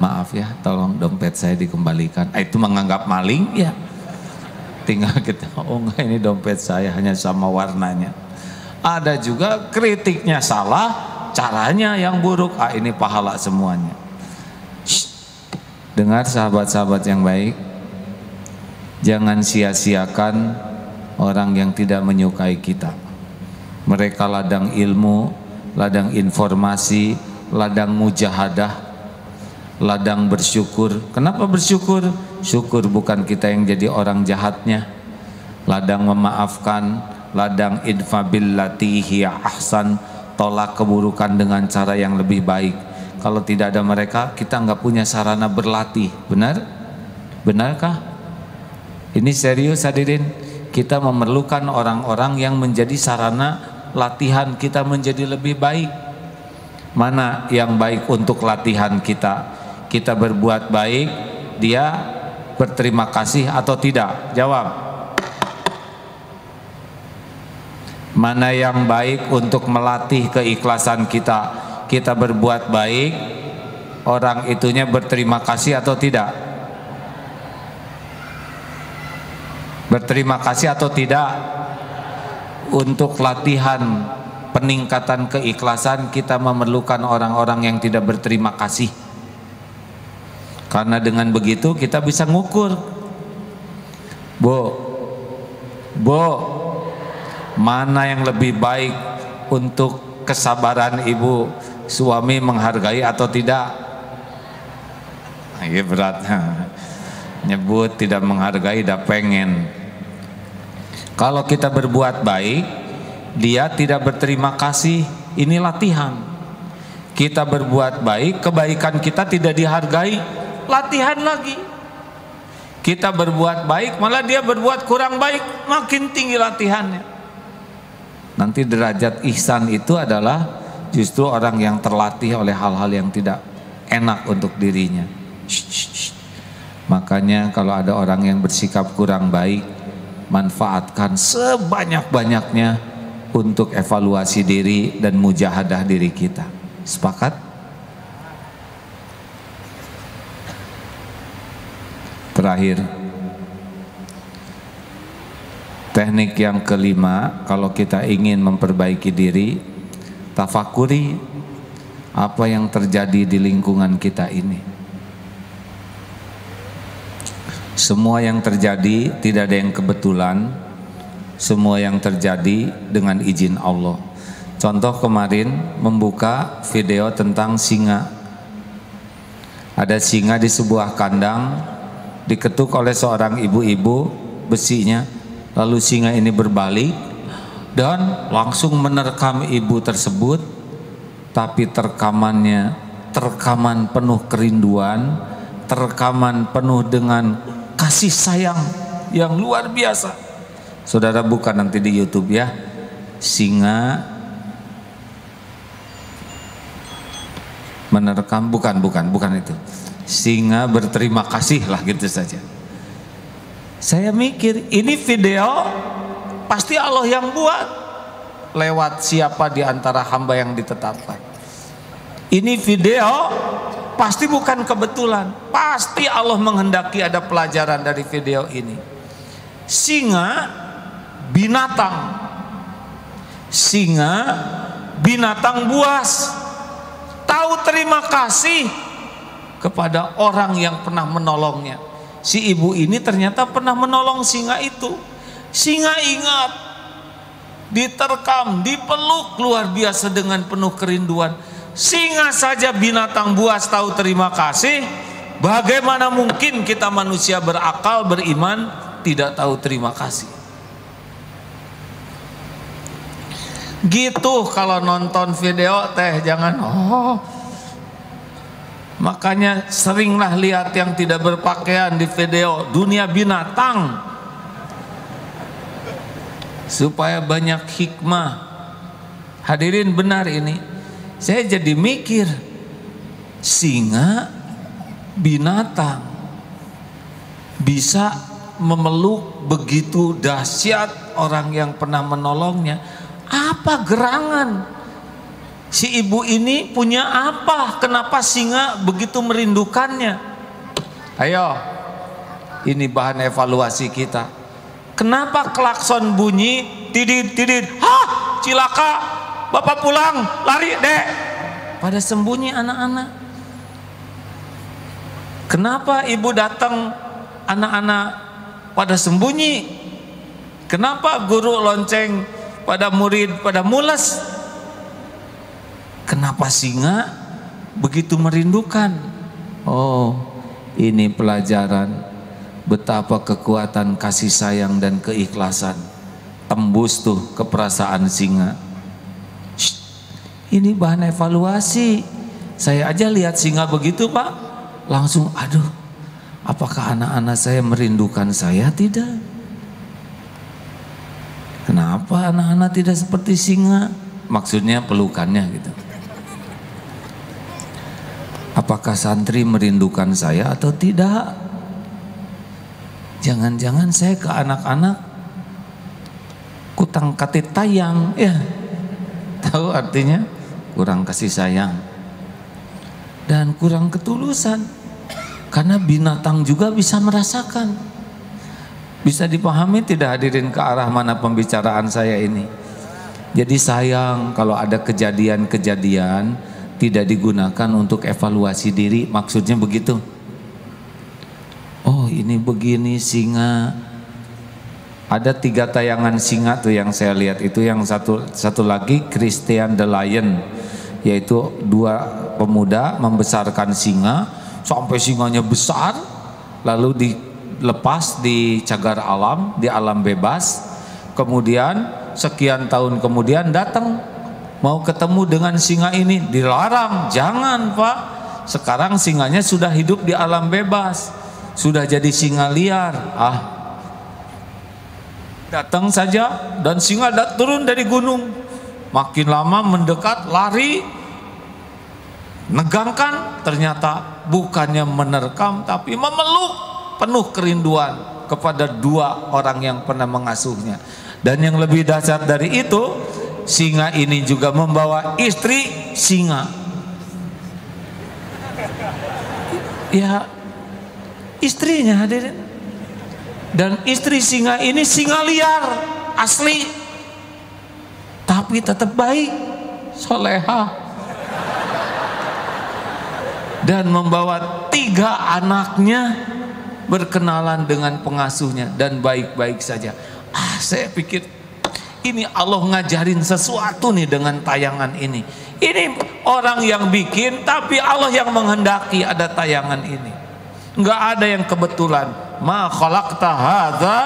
Maaf ya, tolong dompet saya dikembalikan. Itu menganggap maling ya. Tinggal kita, enggak, ini dompet saya hanya sama warnanya. Ada juga kritiknya salah, caranya yang buruk. Ini pahala semuanya. Dengar sahabat-sahabat yang baik, jangan sia-siakan orang yang tidak menyukai kita. Mereka ladang ilmu, ladang informasi, ladang mujahadah, ladang bersyukur. Kenapa bersyukur? Syukur bukan kita yang jadi orang jahatnya. Ladang memaafkan, ladang idfa billati hiya ahsan, tolak keburukan dengan cara yang lebih baik. Kalau tidak ada mereka, kita nggak punya sarana berlatih. Benar? Benarkah? Ini serius hadirin. Kita memerlukan orang-orang yang menjadi sarana latihan kita menjadi lebih baik. Mana yang baik untuk latihan kita? Kita berbuat baik, dia berterima kasih atau tidak? Jawab. Mana yang baik untuk melatih keikhlasan kita? Kita berbuat baik, orang itunya berterima kasih atau tidak? Berterima kasih atau tidak? Untuk latihan peningkatan keikhlasan kita memerlukan orang-orang yang tidak berterima kasih. Karena dengan begitu kita bisa ngukur. Bu, Bu, mana yang lebih baik untuk kesabaran ibu? Suami menghargai atau tidak? Ini berat. Nyebut tidak menghargai, dah pengen. Kalau kita berbuat baik, dia tidak berterima kasih. Ini latihan. Kita berbuat baik, kebaikan kita tidak dihargai, latihan lagi. Kita berbuat baik, malah dia berbuat kurang baik, makin tinggi latihannya. Nanti derajat ihsan itu adalah justru orang yang terlatih oleh hal-hal yang tidak enak untuk dirinya. Makanya kalau ada orang yang bersikap kurang baik, manfaatkan sebanyak-banyaknya untuk evaluasi diri dan mujahadah diri kita. Sepakat? Terakhir, teknik yang kelima, kalau kita ingin memperbaiki diri, tafakuri apa yang terjadi di lingkungan kita ini. Semua yang terjadi tidak ada yang kebetulan. Semua yang terjadi dengan izin Allah. Contoh kemarin membuka video tentang singa. Ada singa di sebuah kandang, diketuk oleh seorang ibu-ibu besinya. Lalu singa ini berbalik dan langsung menerkam ibu tersebut. Tapi terkaman penuh kerinduan, terkaman penuh dengan kasih sayang yang luar biasa. Saudara buka nanti di YouTube ya, singa menerkam, bukan itu, singa berterima kasih lah gitu saja. Saya mikir ini video pasti Allah yang buat, lewat siapa di antara hamba yang ditetapkan. Ini video pasti bukan kebetulan, pasti Allah menghendaki ada pelajaran dari video ini. Singa binatang buas, tahu terima kasih kepada orang yang pernah menolongnya. Si ibu ini ternyata pernah menolong singa itu. Singa ingat, diterkam, dipeluk luar biasa dengan penuh kerinduan. Singa saja binatang buas tahu terima kasih, bagaimana mungkin kita manusia berakal, beriman tidak tahu terima kasih? Gitu kalau nonton video teh, jangan makanya seringlah lihat yang tidak berpakaian di video dunia binatang, supaya banyak hikmah. Hadirin benar ini, saya jadi mikir, singa binatang bisa memeluk begitu dahsyat orang yang pernah menolongnya. Apa gerangan si ibu ini, punya apa? Kenapa singa begitu merindukannya? Ayo, ini bahan evaluasi kita. Kenapa klakson bunyi, tidit, hah, cilaka, bapak pulang, lari dek, pada sembunyi anak-anak? Kenapa ibu datang, anak-anak pada sembunyi? Kenapa guru lonceng pada murid pada mules? Kenapa singa begitu merindukan? Oh, ini pelajaran betapa kekuatan kasih sayang dan keikhlasan tembus tuh ke perasaan singa. Ini bahan evaluasi. Saya aja lihat singa begitu Pak, langsung aduh, apakah anak-anak saya merindukan saya? Tidak. Kenapa anak-anak tidak seperti singa? Maksudnya pelukannya gitu. Apakah santri merindukan saya atau tidak? Jangan-jangan saya ke anak-anak kutang katit tayang, ya. Tahu artinya? Kurang kasih sayang dan kurang ketulusan. Karena binatang juga bisa merasakan. Bisa dipahami tidak hadirin ke arah mana pembicaraan saya ini? Jadi sayang kalau ada kejadian-kejadian tidak digunakan untuk evaluasi diri, maksudnya begitu. Oh ini begini singa Ada 3 tayangan singa tuh yang saya lihat itu, yang satu lagi Christian the Lion, yaitu 2 pemuda membesarkan singa sampai singanya besar, lalu dilepas di cagar alam, di alam bebas. Kemudian sekian tahun kemudian datang mau ketemu dengan singa ini, dilarang, jangan Pak, sekarang singanya sudah hidup di alam bebas, sudah jadi singa liar. Datang saja dan singa turun dari gunung, makin lama mendekat, lari, negangkan, ternyata bukannya menerkam tapi memeluk, penuh kerinduan kepada 2 orang yang pernah mengasuhnya. Dan yang lebih dahsyat dari itu, singa ini juga membawa istri singa. Ya, istrinya hadirin. Dan istri singa ini singa liar asli, tapi tetap baik, soleha, dan membawa 3 anaknya berkenalan dengan pengasuhnya dan baik-baik saja. Saya pikir ini Allah ngajarin sesuatu nih dengan tayangan ini. Ini orang yang bikin, tapi Allah yang menghendaki ada tayangan ini. Nggak ada yang kebetulan. Ma khalaqta hadza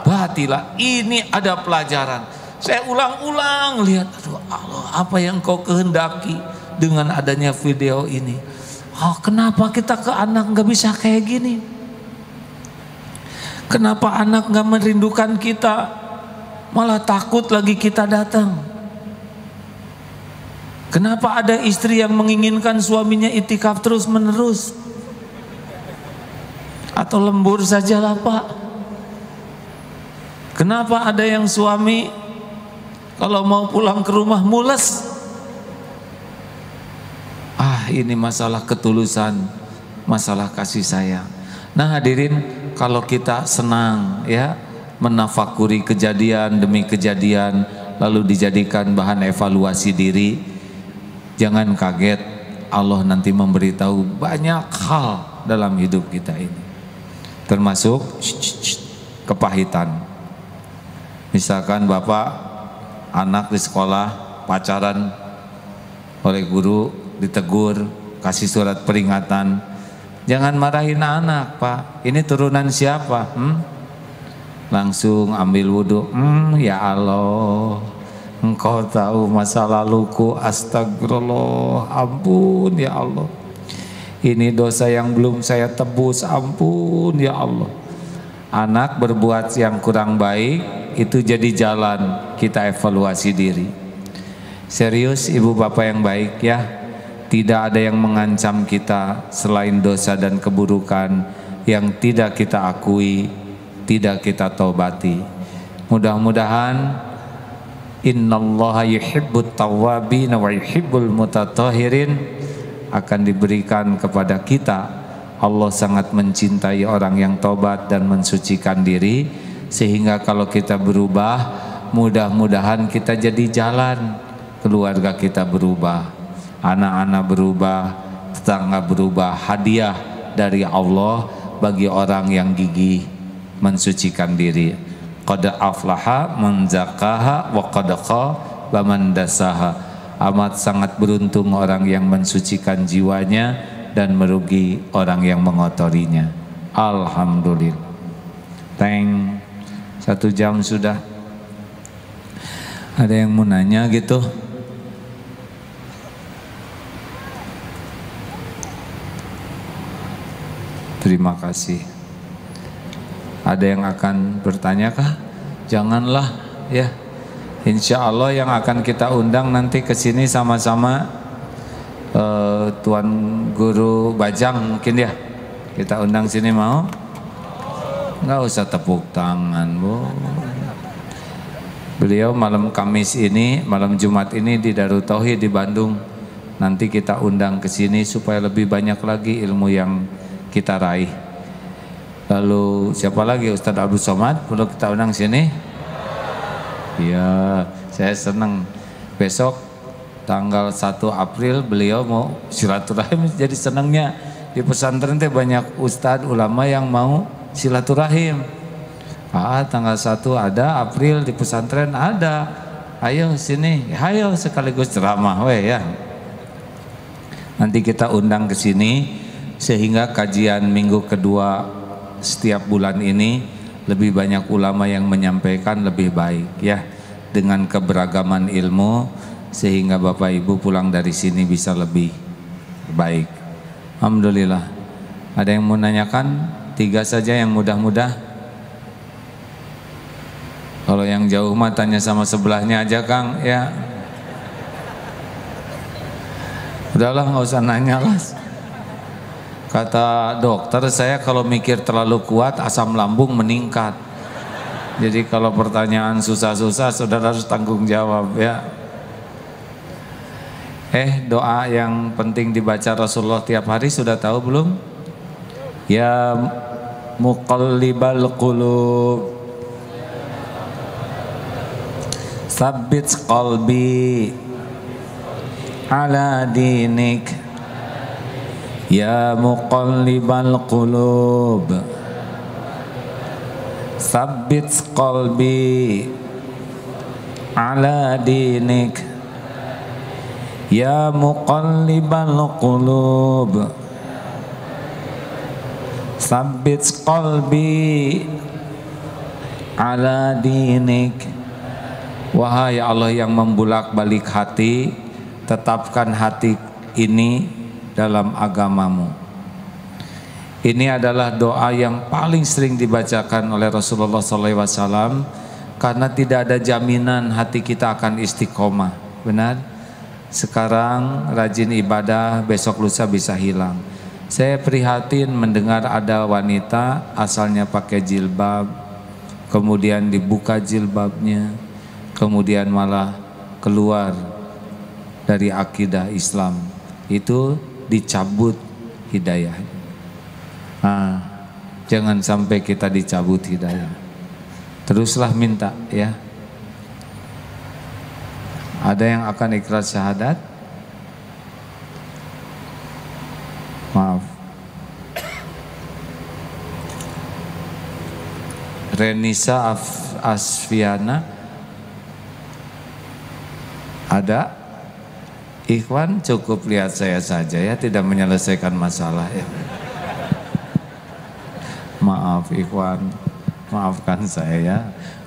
batila. Ini ada pelajaran. Saya ulang-ulang lihat, aduh Allah, apa yang Kau kehendaki dengan adanya video ini? Kenapa kita ke anak nggak bisa kayak gini? Kenapa anak nggak merindukan kita, malah takut lagi kita datang? Kenapa ada istri yang menginginkan suaminya itikaf terus menerus? Atau lembur sajalah Pak. Kenapa ada yang suami kalau mau pulang ke rumah mules? Ini masalah ketulusan, masalah kasih sayang. Nah hadirin, kalau kita senang ya menafakuri kejadian demi kejadian, lalu dijadikan bahan evaluasi diri, jangan kaget Allah nanti memberitahu banyak hal dalam hidup kita ini, termasuk kepahitan. Misalkan bapak anak di sekolah pacaran oleh guru, ditegur, kasih surat peringatan, jangan marahin anak Pak, ini turunan siapa? Langsung ambil wudhu. Ya Allah, Engkau tahu masa laluku, astagfirullah, ampun ya Allah, ini dosa yang belum saya tebus, ampun ya Allah. Anak berbuat yang kurang baik itu jadi jalan kita evaluasi diri. Serius ibu bapak yang baik ya, tidak ada yang mengancam kita selain dosa dan keburukan yang tidak kita akui, tidak kita taubati. Mudah-mudahan innallaha yuhibbut tawwabin wa yuhibbul mutatahhirin akan diberikan kepada kita. Allah sangat mencintai orang yang tobat dan mensucikan diri, sehingga kalau kita berubah, mudah-mudahan kita jadi jalan, keluarga kita berubah, anak-anak berubah, tetangga berubah, hadiah dari Allah bagi orang yang gigih mensucikan diri. Qad aflaha man zakaha wa qad khaba man dasaha. Amat sangat beruntung orang yang mensucikan jiwanya dan merugi orang yang mengotorinya. Alhamdulillah. 1 jam sudah. Ada yang mau nanya gitu? Terima kasih. Ada yang akan bertanya kah? Janganlah ya. Insya Allah yang akan kita undang nanti ke sini sama-sama Tuan Guru Bajang mungkin ya. Kita undang sini, mau? Nggak usah tepuk tangan Bu. Beliau malam Kamis ini, malam Jumat ini di Darut Tauhid di Bandung. Nanti kita undang ke sini supaya lebih banyak lagi ilmu yang kita raih. Lalu siapa lagi? Ustadz Abdul Somad perlu kita undang sini? Iya, saya senang. Besok tanggal 1 April beliau mau silaturahim, jadi senangnya di pesantren teh banyak ustadz ulama yang mau silaturahim. Pak, tanggal 1 ada, April di pesantren ada. Ayo sini, ayo sekaligus ceramah we ya. Nanti kita undang ke sini sehingga kajian minggu kedua setiap bulan ini lebih banyak ulama yang menyampaikan lebih baik ya, dengan keberagaman ilmu sehingga Bapak Ibu pulang dari sini bisa lebih baik. Alhamdulillah. Ada yang mau nanyakan? 3 saja yang mudah-mudah. Kalau yang jauh mah tanya sama sebelahnya aja Kang ya. Udahlah nggak usah nanya lah. Kata dokter saya kalau mikir terlalu kuat asam lambung meningkat. Jadi kalau pertanyaan susah-susah saudara harus tanggung jawab ya. Doa yang penting dibaca Rasulullah tiap hari sudah tahu belum? Ya muqallibal qulub Tsabbit qalbi ala dinik. Ya muqallibal qulub Tsabbit qalbi ala dinik. Ya muqallibal qulub Tsabbit qalbi ala dinik. Wahai Allah yang membulak-balik hati, tetapkan hati ini dalam agamamu. Ini adalah doa yang paling sering dibacakan oleh Rasulullah SAW karena tidak ada jaminan hati kita akan istiqomah. Benar? Sekarang rajin ibadah, besok lusa bisa hilang. Saya prihatin mendengar ada wanita asalnya pakai jilbab, kemudian dibuka jilbabnya, kemudian malah keluar dari akidah Islam, itu dicabut hidayah. Jangan sampai kita dicabut hidayah. Teruslah minta ya. Ada yang akan ikhlas syahadat? Maaf. Renisa Asfiana ada? Ikhwan cukup lihat saya saja ya, tidak menyelesaikan masalah ya. Maaf Ikhwan, maafkan saya ya.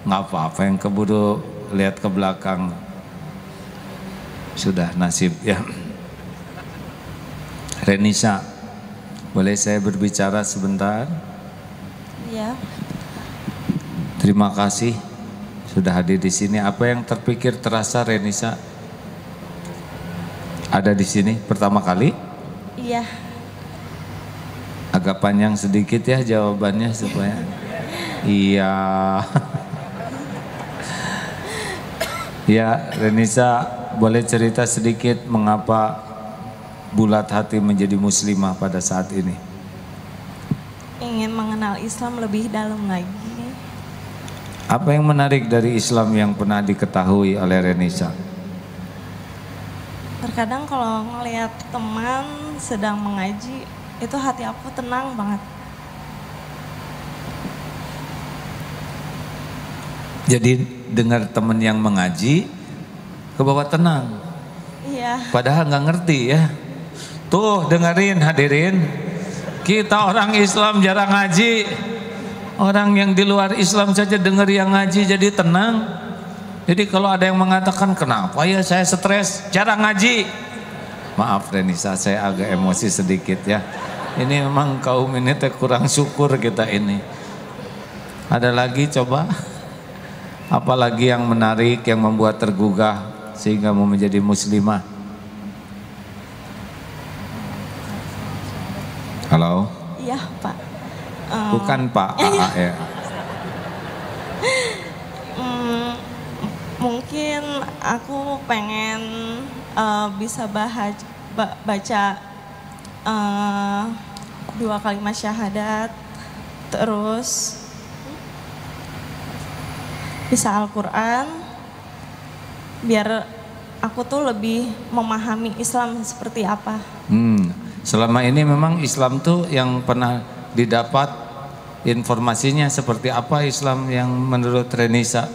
Nggak apa-apa, yang keburu lihat ke belakang sudah nasib ya. Renisa, boleh saya berbicara sebentar? Iya. Terima kasih sudah hadir di sini. Apa yang terpikir terasa Renisa? Ada di sini pertama kali? Iya. Agak panjang sedikit ya jawabannya supaya. Iya. Ya, Renisa boleh cerita sedikit mengapa bulat hati menjadi muslimah pada saat ini? Ingin mengenal Islam lebih dalam lagi. Apa yang menarik dari Islam yang pernah diketahui oleh Renisa? Terkadang kalau ngelihat teman sedang mengaji, itu hati aku tenang banget. Jadi dengar teman yang mengaji ke bawah tenang. Iya. Padahal nggak ngerti ya. Tuh dengerin hadirin, kita orang Islam jarang ngaji. Orang yang di luar Islam saja dengar yang ngaji jadi tenang. Jadi kalau ada yang mengatakan kenapa ya saya stres, jarang ngaji. Maaf Renisa, saya agak emosi sedikit ya. Ini memang kaum ini kurang syukur kita ini. Ada lagi coba? Apalagi yang menarik, yang membuat tergugah sehingga mau menjadi muslimah? Halo? Iya Pak. Bukan Pak AA ya. Mungkin aku pengen bisa baca 2 kalimat syahadat, terus bisa Al-Quran, biar aku tuh lebih memahami Islam seperti apa. Selama ini memang Islam tuh yang pernah didapat informasinya seperti apa Islam yang menurut Renisa?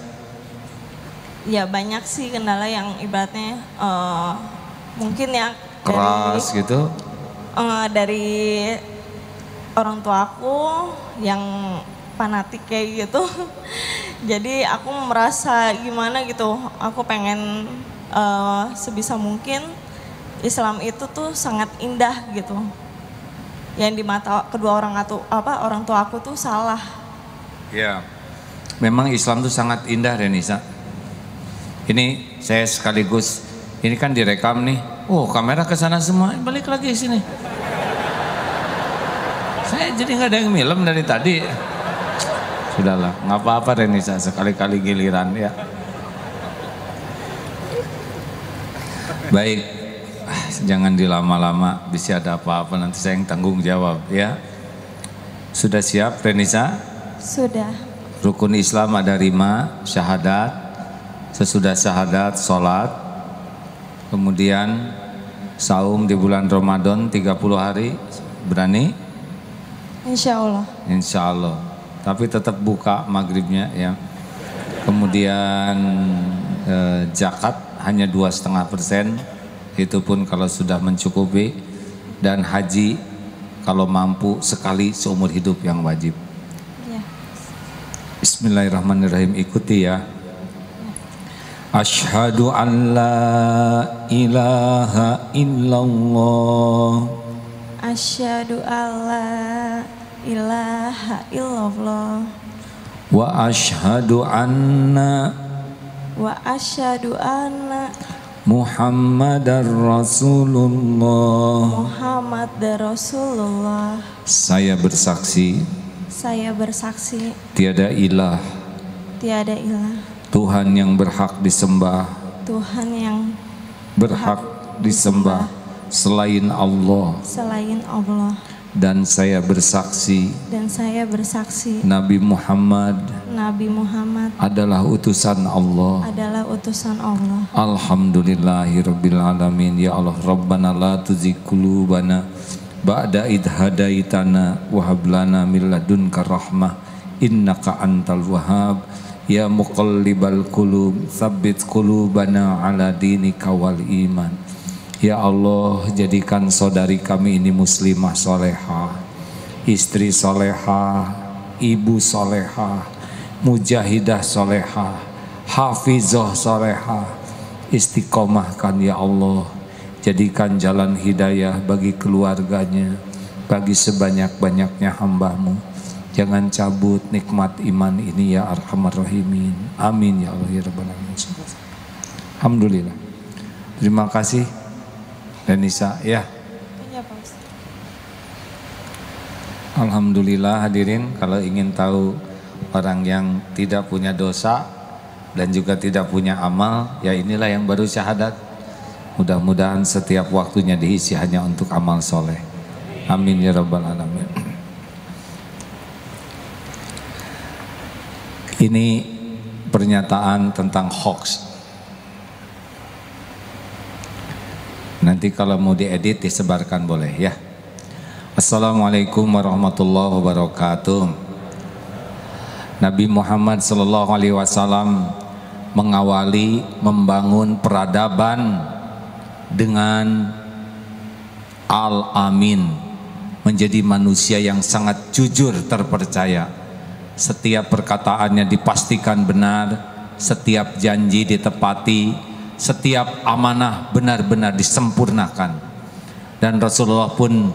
Ya banyak sih kendala yang ibaratnya mungkin ya Keras gitu. Dari orang tua aku yang fanatik kayak gitu. Jadi aku merasa gimana gitu, aku pengen sebisa mungkin Islam itu tuh sangat indah gitu. Yang di mata kedua orang tua aku tuh salah. Ya, memang Islam tuh sangat indah Renisa. Ini saya sekaligus, ini kan direkam nih. Oh, kamera ke sana semua, balik lagi sini. Saya jadi nggak ada yang film dari tadi. Sudahlah, nggak apa-apa Renisa, sekali-kali giliran ya. Baik, jangan dilama-lama, bisa ada apa-apa nanti saya yang tanggung jawab ya. Sudah siap Renisa? Sudah. Rukun Islam ada 5, syahadat, sesudah syahadat sholat, kemudian saum di bulan Ramadan 30 hari, berani? Insya Allah. Insya Allah, tapi tetap buka maghribnya ya. Kemudian zakat hanya 2,5%, itu pun kalau sudah mencukupi. Dan haji kalau mampu sekali seumur hidup yang wajib Ya. Bismillahirrahmanirrahim, ikuti ya. Asyhadu an la ilaha illallah. Asyhadu alla ilaha illallah. Wa asyhadu anna Muhammadar Rasulullah. Muhammad Rasulullah. Saya bersaksi tiada ilah Tuhan yang berhak disembah selain Allah. Dan saya bersaksi Nabi Muhammad adalah utusan Allah. Alhamdulillahirabbil alamin. Ya Allah, Rabbana la tuzigh qulubana ba'da idh hadaitana wa hab lana min ladunka rahmah innaka antal wahhab. Ya muqallibal qulub tsabbit qulubana ala dinika wal iman. Ya Allah, jadikan saudari kami ini muslimah solehah, istri solehah, ibu solehah, mujahidah solehah, hafizah solehah. Istiqomahkan ya Allah, jadikan jalan hidayah bagi keluarganya, bagi sebanyak-banyaknya hamba-Mu. Jangan cabut nikmat iman ini ya Arhamar Rahimin. Amin ya Allah ya Rabbal Alamin. Alhamdulillah. Terima kasih Renisa ya. Iya, Pak Ustaz. Alhamdulillah hadirin, kalau ingin tahu orang yang tidak punya dosa dan juga tidak punya amal, ya inilah yang baru syahadat. Mudah-mudahan setiap waktunya diisi hanya untuk amal soleh. Amin ya Rabbal Alamin. Ini pernyataan tentang hoax. Nanti kalau mau diedit disebarkan boleh ya. Assalamualaikum warahmatullahi wabarakatuh. Nabi Muhammad SAW mengawali membangun peradaban dengan Al-Amin, menjadi manusia yang sangat jujur terpercaya. Setiap perkataannya dipastikan benar, setiap janji ditepati, setiap amanah benar-benar disempurnakan. Dan Rasulullah pun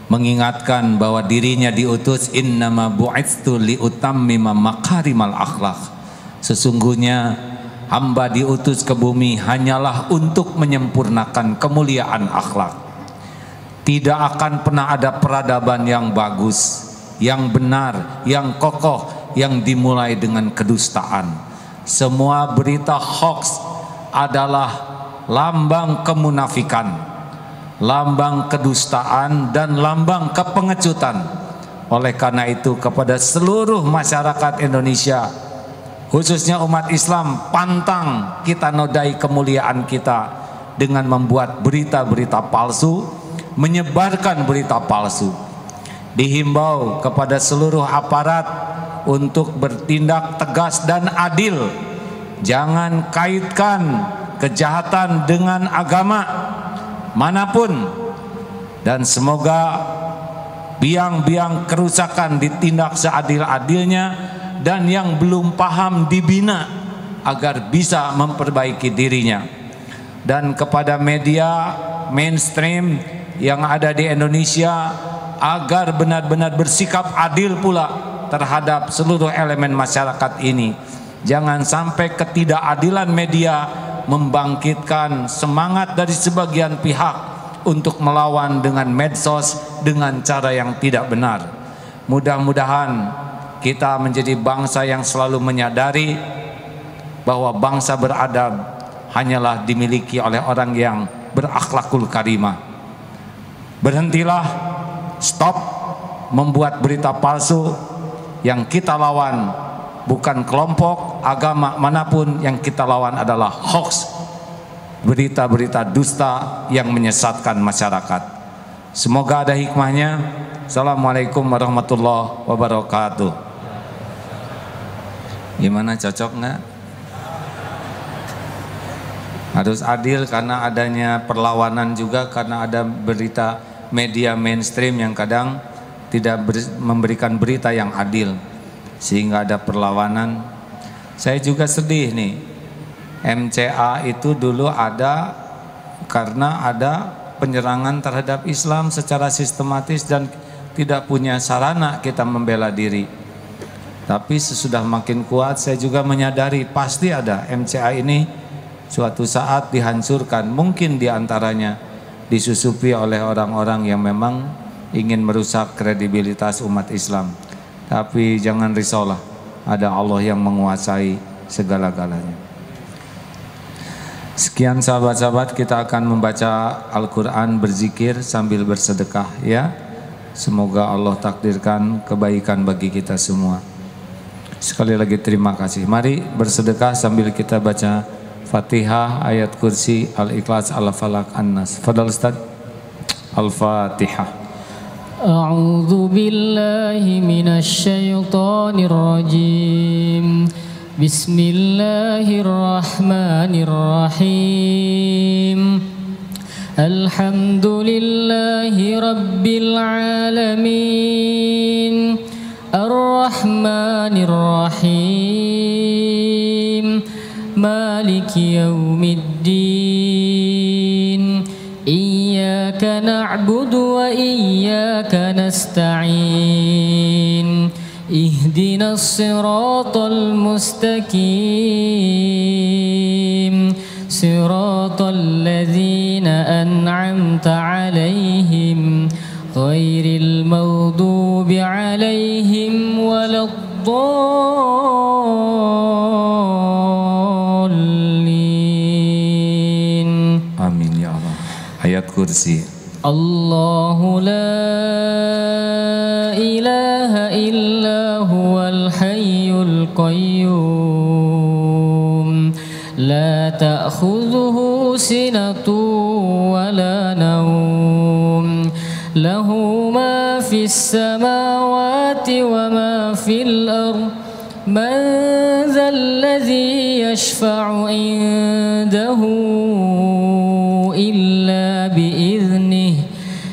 mengingatkan bahwa dirinya diutus innama bu'itstu liutammima makarimal akhlak. Sesungguhnya hamba diutus ke bumi hanyalah untuk menyempurnakan kemuliaan akhlak. Tidak akan pernah ada peradaban yang bagus, yang benar, yang kokoh, yang dimulai dengan kedustaan. Semua berita hoax adalah lambang kemunafikan, lambang kedustaan, dan lambang kepengecutan. Oleh karena itu, kepada seluruh masyarakat Indonesia, khususnya umat Islam, pantang kita nodai kemuliaan kita dengan membuat berita-berita palsu, menyebarkan berita palsu. dihimbau kepada seluruh aparat untuk bertindak tegas dan adil. Jangan kaitkan kejahatan dengan agama manapun, dan semoga biang-biang kerusakan ditindak seadil-adilnya, dan yang belum paham dibina agar bisa memperbaiki dirinya. Dan kepada media mainstream yang ada di Indonesia, agar benar-benar bersikap adil pula terhadap seluruh elemen masyarakat ini. Jangan sampai ketidakadilan media membangkitkan semangat dari sebagian pihak untuk melawan dengan medsos dengan cara yang tidak benar. Mudah-mudahan kita menjadi bangsa yang selalu menyadari bahwa bangsa beradab hanyalah dimiliki oleh orang yang berakhlakul karimah. Berhentilah, stop membuat berita palsu. Yang kita lawan bukan kelompok agama manapun, yang kita lawan adalah hoax, berita-berita dusta yang menyesatkan masyarakat. Semoga ada hikmahnya. Assalamualaikum warahmatullahi wabarakatuh. Gimana, cocok nggak? Harus adil karena adanya perlawanan juga, karena ada berita media mainstream yang kadang tidak memberikan berita yang adil, sehingga ada perlawanan. Saya juga sedih nih, MCA itu dulu ada karena ada penyerangan terhadap Islam secara sistematis dan tidak punya sarana kita membela diri. Tapi sesudah makin kuat, saya juga menyadari pasti ada MCA ini suatu saat dihancurkan. Mungkin diantaranya disusupi oleh orang-orang yang memang ingin merusak kredibilitas umat Islam. Tapi jangan risaulah, ada Allah yang menguasai segala-galanya. Sekian sahabat-sahabat, kita akan membaca Al-Quran, berzikir sambil bersedekah ya. Semoga Allah takdirkan kebaikan bagi kita semua. Sekali lagi terima kasih. Mari bersedekah sambil kita baca Fatihah, ayat kursi, Al-Ikhlas, Al-Falaq, An-Nas. Fadal Ustaz. Al-Fatihah. A'udzu billahi minasy syaithanir rajim. Bismillahirrahmanirrahim. Alhamdulillahi rabbil alamin. Ar-Rahmanir Rahim. Maliki yaumiddin. Iyyaka na'budu wa iyyaka nasta'in. Ihdinas siratal mustaqim. Siratal ladzina an'amta 'alaihim ghairil maghdubi 'alaihim waladdallin. Amin ya Allah. Ayat kursi. Allahu la ilaha illa huwal hayyul qayyum. La ta'khudhuhu sinatun wa la nawm. Lahu ma fis samawati wa ma fil ardh. Man dhal ladzi yashfa'u indahu illa bi'idhnihi.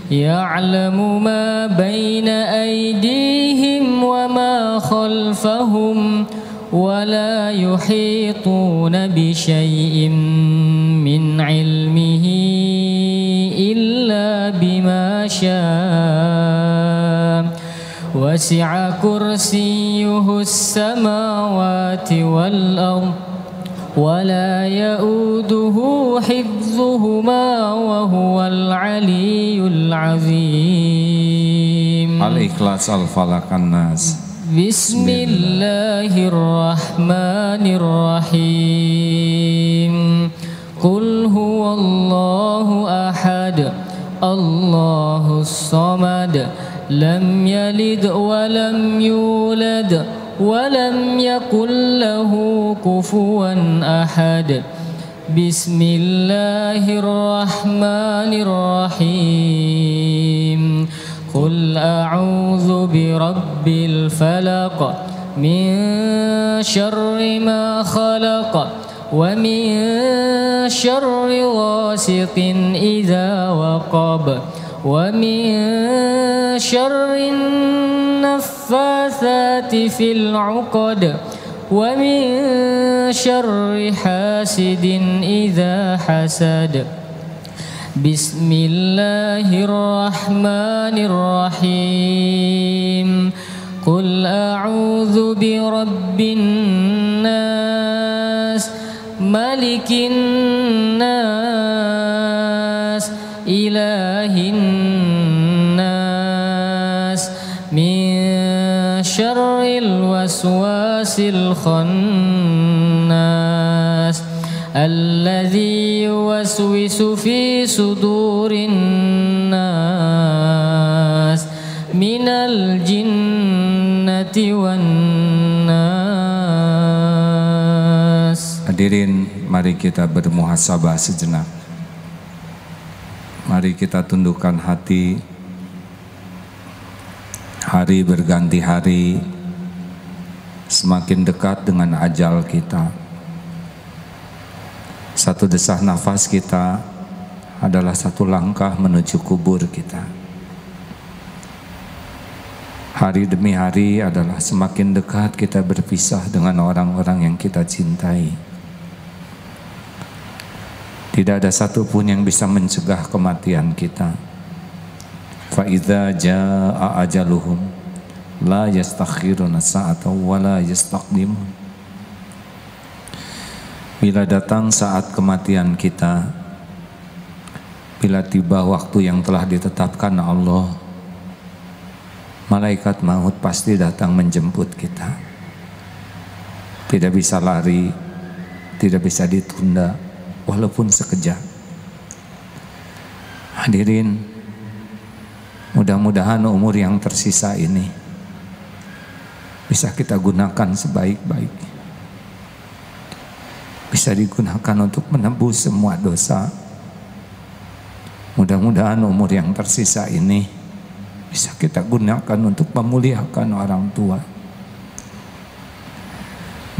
Ya'lamu ma baina aydihim wa ma khalfahum. ولا يحيطون بشيء من علمه إلا بما شاء وسع كرسيه السماوات والأرض ولا يؤوده حفظهما وهو العلي العظيم. Al-Ikhlas, Al-Falaq, An-Nas. Bismillahirrahmanirrahim. Qul huwallahu ahad, Allahus samad, lam yalid wa lam yulad wa lam yakul lahu kufuwan ahad. Bismillahirrahmanirrahim. قل أعوذ برب الفلق من شر ما خلق ومن شر غاسق إذا وقب ومن شر النفاثات في العقد ومن شر حاسد إذا حسد بسم الله الرحمن الرحيم قل أعوذ برب الناس ملك الناس إله الناس من شر الوسواس الخناس الذي يوسوس في صدور الناس من الجنة والناس. Hadirin, mari kita bermuhasabah sejenak. Mari kita tundukkan hati. Hari berganti hari, semakin dekat dengan ajal kita. Satu desah nafas kita adalah satu langkah menuju kubur kita. Hari demi hari adalah semakin dekat kita berpisah dengan orang-orang yang kita cintai. Tidak ada satupun yang bisa mencegah kematian kita. Fa idza jaa ajaluhum la yastakhiruna sa'atan wa la yastaqdimun. Bila datang saat kematian kita, bila tiba waktu yang telah ditetapkan Allah, malaikat maut pasti datang menjemput kita. Tidak bisa lari, tidak bisa ditunda, walaupun sekejap. Hadirin, mudah-mudahan umur yang tersisa ini bisa kita gunakan sebaik-baiknya. Bisa digunakan untuk menebus semua dosa. Mudah-mudahan umur yang tersisa ini bisa kita gunakan untuk memuliakan orang tua.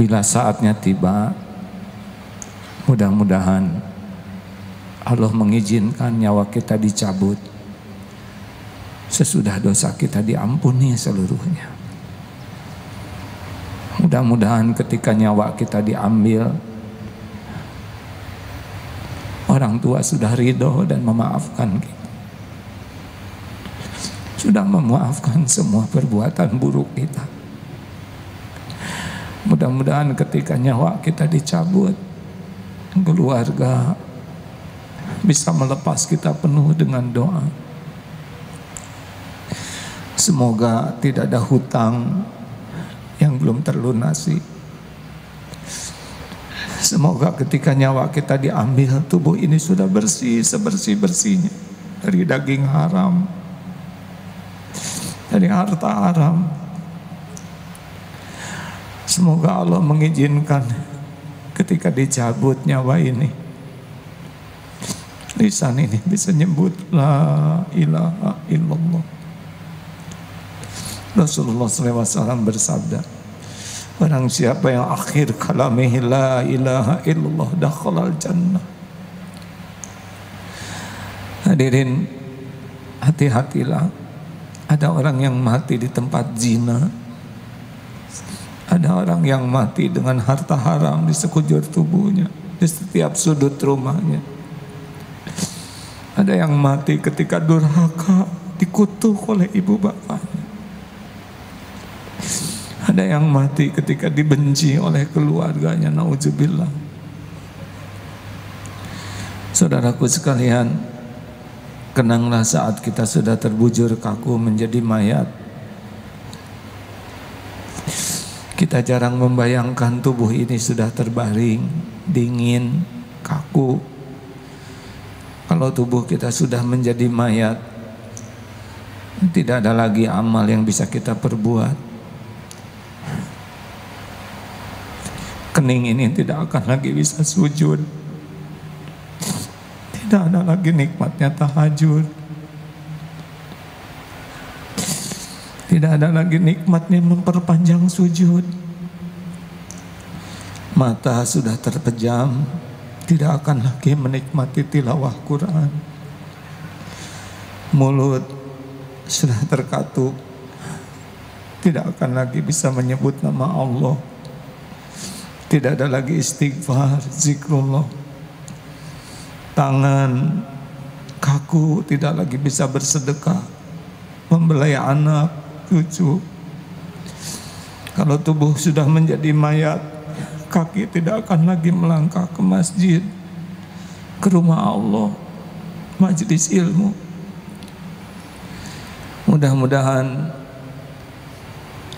Bila saatnya tiba, mudah-mudahan Allah mengizinkan nyawa kita dicabut sesudah dosa kita diampuni seluruhnya. Mudah-mudahan ketika nyawa kita diambil, orang tua sudah ridho dan memaafkan kita, sudah memaafkan semua perbuatan buruk kita. Mudah-mudahan ketika nyawa kita dicabut, keluarga bisa melepas kita penuh dengan doa. Semoga tidak ada hutang yang belum terlunasi. Semoga ketika nyawa kita diambil, tubuh ini sudah bersih sebersih-bersihnya dari daging haram, dari harta haram. Semoga Allah mengizinkan ketika dicabut nyawa ini, lisan ini bisa nyebut la ilaha illallah. Rasulullah SAW bersabda, barang siapa yang akhir kalamihi la ilaha illallah dakhalal jannah. Hadirin, hati-hatilah. Ada orang yang mati di tempat zina. Ada orang yang mati dengan harta haram di sekujur tubuhnya, di setiap sudut rumahnya. Ada yang mati ketika durhaka, dikutuk oleh ibu bapaknya. Ada yang mati ketika dibenci oleh keluarganya, naudzubillah. Saudaraku sekalian, kenanglah saat kita sudah terbujur kaku menjadi mayat. Kita jarang membayangkan tubuh ini sudah terbaring, dingin, kaku. Kalau tubuh kita sudah menjadi mayat, tidak ada lagi amal yang bisa kita perbuat. Kening ini tidak akan lagi bisa sujud. Tidak ada lagi nikmatnya tahajud. Tidak ada lagi nikmatnya memperpanjang sujud. Mata sudah terpejam, tidak akan lagi menikmati tilawah Quran. Mulut sudah terkatup, tidak akan lagi bisa menyebut nama Allah. Tidak ada lagi istighfar, zikrullah. Tangan kaku, tidak lagi bisa bersedekah, membelai anak, cucu. Kalau tubuh sudah menjadi mayat, kaki tidak akan lagi melangkah ke masjid, ke rumah Allah, majelis ilmu. Mudah-mudahan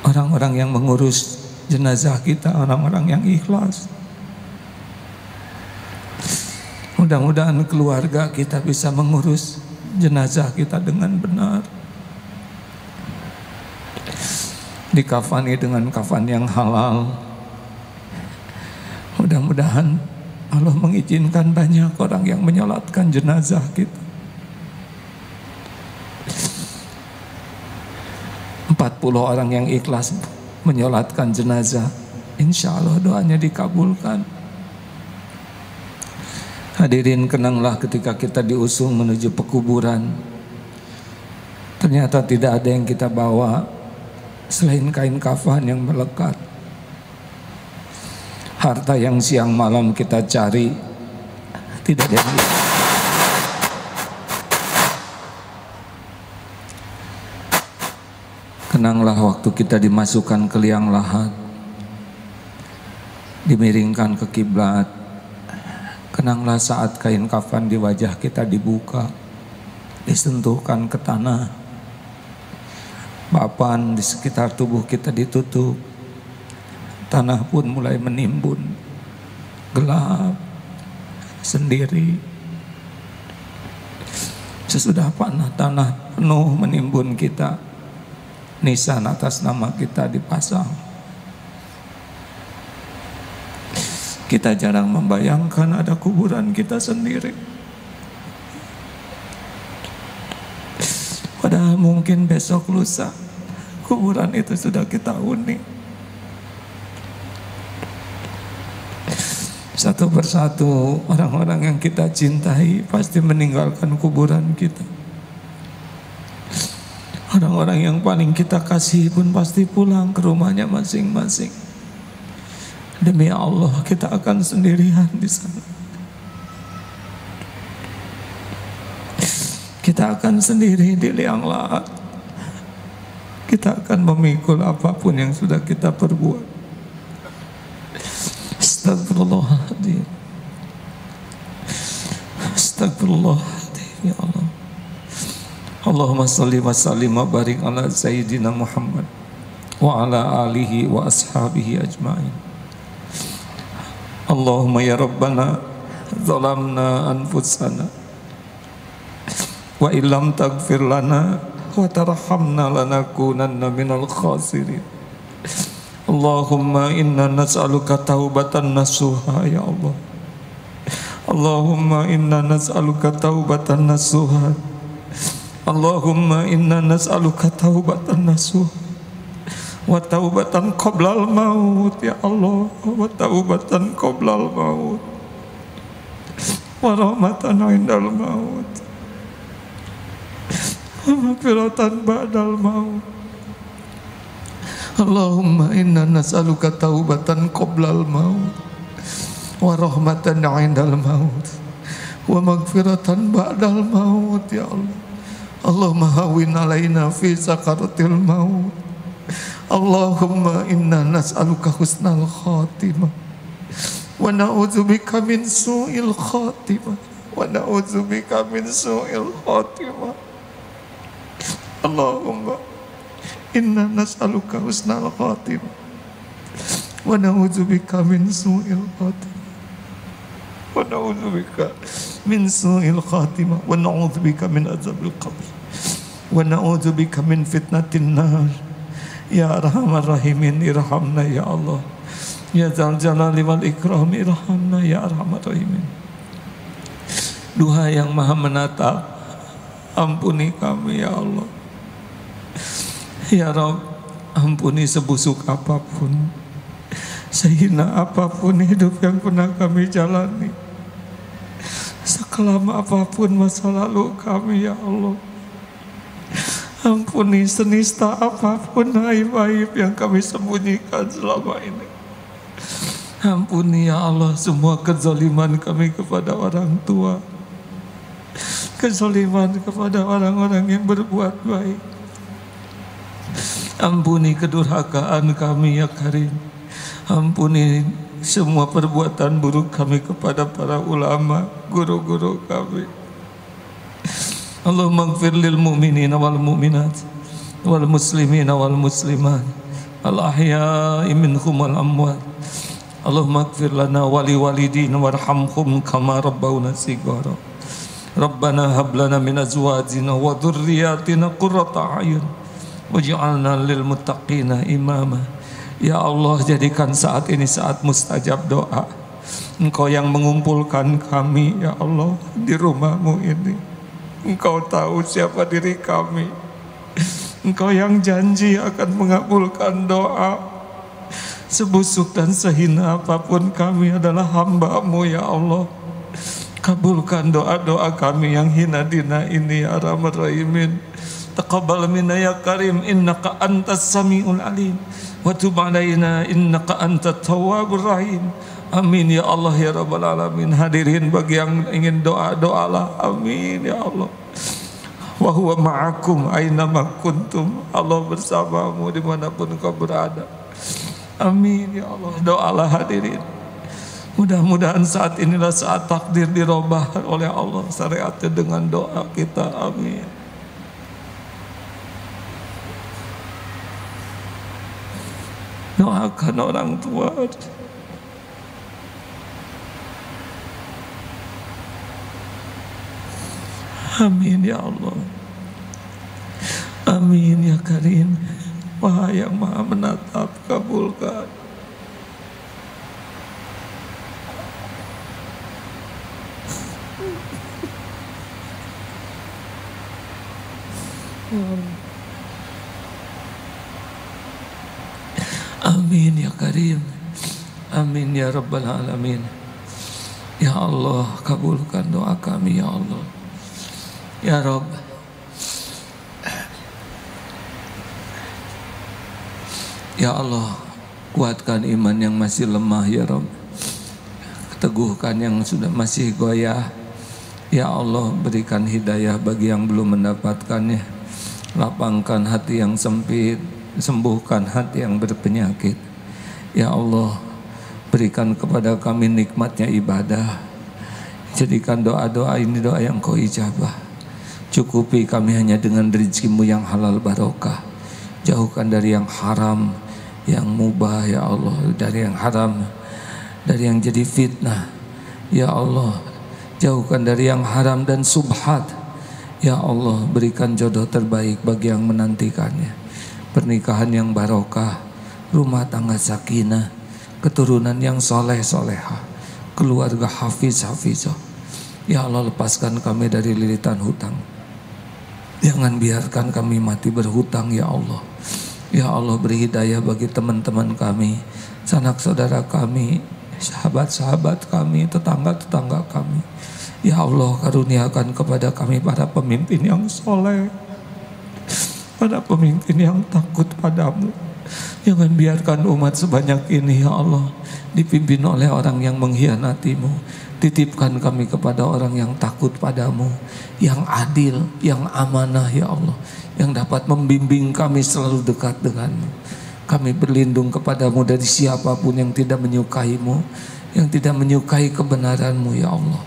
orang-orang yang mengurus jenazah kita, orang-orang yang ikhlas. Mudah-mudahan keluarga kita bisa mengurus jenazah kita dengan benar. Dikafani dengan kafan yang halal. Mudah-mudahan Allah mengizinkan banyak orang yang menyolatkan jenazah kita. 40 orang yang ikhlas menyolatkan jenazah, insya Allah doanya dikabulkan. Hadirin, kenanglah ketika kita diusung menuju pekuburan, ternyata tidak ada yang kita bawa selain kain kafan yang melekat. Harta yang siang malam kita cari, tidak ada yang Kenanglah waktu kita dimasukkan ke liang lahat, dimiringkan ke kiblat. Kenanglah saat kain kafan di wajah kita dibuka, disentuhkan ke tanah. Papan di sekitar tubuh kita ditutup. Tanah pun mulai menimbun, gelap, sendiri. Sesudah tanah penuh menimbun kita, nisan atas nama kita dipasang. Kita jarang membayangkan ada kuburan kita sendiri. Padahal mungkin besok lusa kuburan itu sudah kita huni. Satu persatu orang-orang yang kita cintai pasti meninggalkan kuburan kita. Orang-orang yang paling kita kasih pun pasti pulang ke rumahnya masing-masing. Demi Allah, kita akan sendirian di sana. Kita akan sendiri di liang lahat. Kita akan memikul apapun yang sudah kita perbuat. Astagfirullahaladzim. Astagfirullahaladzim, ya Allah. Allahumma salli wa sallim wa barik ala Sayyidina Muhammad wa ala alihi wa ashabihi ajma'in. Allahumma ya Rabbana zalamna anfusana wa illam taghfir lana wa tarhamna lanakunanna minal khasirin. Allahumma inna nas'aluka taubatan nasuha, ya Allah. Allahumma inna nas'aluka taubatan nasuha. Allahumma inna nas'aluka taubatan nasuha wa taubatan qoblal maut, ya Allah. Wa taubatan qoblal maut wa rahmatan indal maut wa maghfiratan ba'dal maut. Allahumma inna nas'aluka taubatan qoblal maut wa rahmatan indal maut wa maghfiratan ba'dal maut, ya Allah. Allahumma hawwin alaina fi sakaratil maut. Allahumma inna nas'aluka husnal khatimah wa na'udzubika min su'il khatimah wa na'udzubika min su'il khatimah. Allahumma inna nas'aluka husnal khatimah wa na'udzubika min su'il khatimah wa na'udzubika min su'il khatimah wa na'udzubika min azabil qabr wa na'udzubika min fitnatin nar. Ya arhamar rahimin, irhamna ya Allah. Ya dzal jalali wal ikram, irhamna ya arhamar rahimin. Duha yang maha menatap, ampuni kami ya Allah. Ya Rabb, ampuni sebusuk apapun, sehina apapun hidup yang pernah kami jalani, sekelam apapun masa lalu kami ya Allah. Ampuni senista apapun aib-aib yang kami sembunyikan selama ini. Ampuni ya Allah semua kezaliman kami kepada orang tua, kezaliman kepada orang-orang yang berbuat baik. Ampuni kedurhakaan kami ya Karim. Ampuni semua perbuatan buruk kami kepada para ulama, guru-guru kami. Allahumma ighfir lil mu'minina wal mu'minat wal muslimina wal muslimat al ahya'i minhum wal amwat. Allahumma ighfir lana wa li walidina warhamhum kama rabbawna shighara. Rabbana hab lana min azwajina wa dhurriyyatina qurrata a'yun waj'alna lil muttaqina imama. Ya Allah, jadikan saat ini saat mustajab doa. Engkau yang mengumpulkan kami ya Allah di rumah-Mu ini. Engkau tahu siapa diri kami. Engkau yang janji akan mengabulkan doa. Sebusuk dan sehina apapun kami adalah hamba-Mu ya Allah. Kabulkan doa-doa kami yang hina dina ini ya Arhamar Rahimin. Taqabbal minna ya Karim, innaka antas samiul alim, wa tub alaina innaka antat tawwabur rahim. Amin ya Allah ya Rabbal Alamin. Hadirin bagi yang ingin doa-doalah. Amin ya Allah. Wa huwa ma'akum ainama kuntum. Allah bersamamu dimanapun kau berada. Amin ya Allah. Doalah hadirin. Mudah-mudahan saat inilah saat takdir dirubah oleh Allah syariatnya dengan doa kita. Amin. Doakan orang tua. Amin ya Allah. Amin ya Karim. Wahai yang maha menatap, kabulkan. Amin ya Karim. Amin ya Rabbal Alamin. Ya Allah, kabulkan doa kami ya Allah. Ya Rabb, ya Allah, kuatkan iman yang masih lemah ya Rabb. Teguhkan yang sudah masih goyah. Ya Allah, berikan hidayah bagi yang belum mendapatkannya. Lapangkan hati yang sempit, sembuhkan hati yang berpenyakit. Ya Allah, berikan kepada kami nikmatnya ibadah. Jadikan doa-doa ini doa yang Kau ijabah. Cukupi kami hanya dengan rezeki-Mu yang halal barokah. Jauhkan dari yang haram, yang mubah ya Allah, dari yang haram, dari yang jadi fitnah. Ya Allah, jauhkan dari yang haram dan subhat. Ya Allah, berikan jodoh terbaik bagi yang menantikannya. Pernikahan yang barokah, rumah tangga sakinah, keturunan yang soleh solehah, keluarga hafiz hafizah. Ya Allah, lepaskan kami dari lilitan hutang. Jangan biarkan kami mati berhutang ya Allah. Ya Allah, beri hidayah bagi teman-teman kami, sanak saudara kami, sahabat-sahabat kami, tetangga-tetangga kami. Ya Allah, karuniakan kepada kami para pemimpin yang soleh, para pemimpin yang takut padamu. Jangan biarkan umat sebanyak ini ya Allah dipimpin oleh orang yang mengkhianati-Mu. Titipkan kami kepada orang yang takut padamu, yang adil, yang amanah ya Allah, yang dapat membimbing kami selalu dekat denganmu. Kami berlindung kepadamu dari siapapun yang tidak menyukaimu, yang tidak menyukai kebenaranmu ya Allah.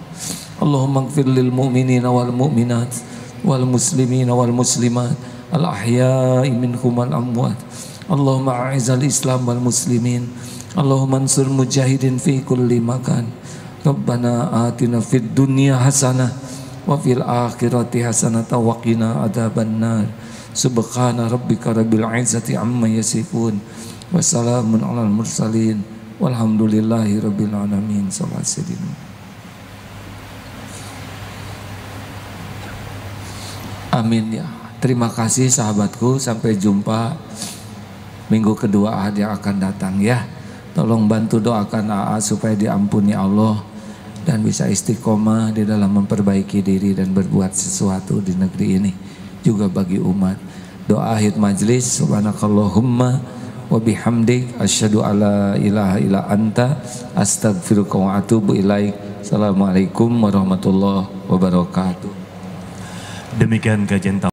Allahumma ighfir lil mu'minina wal mu'minat wal muslimina wal muslimat al ahya'i minhum wal amwat. Allahumma a'izal islam wal muslimin. Allahumma ansur mujahidin fi kulli makan. Rabbana atina fid dunya hasanah wa fil akhirati hasanah wa qina adzabannar. Subhana rabbika rabbil izzati amma yasifun wa salamun alal mursalin walhamdulillahi rabbil alamin. Amin ya. Terima kasih sahabatku, sampai jumpa minggu kedua Ahad yang akan datang ya. Tolong bantu doakan AA supaya diampuni Allah dan bisa istiqomah di dalam memperbaiki diri dan berbuat sesuatu di negeri ini, juga bagi umat. Doa akhir majlis, subhanakallahumma wa bihamdik asyhadu alla ilaha illa anta astaghfiruka wa atubu ilaik. Assalamualaikum warahmatullahi wabarakatuh. Demikian kajian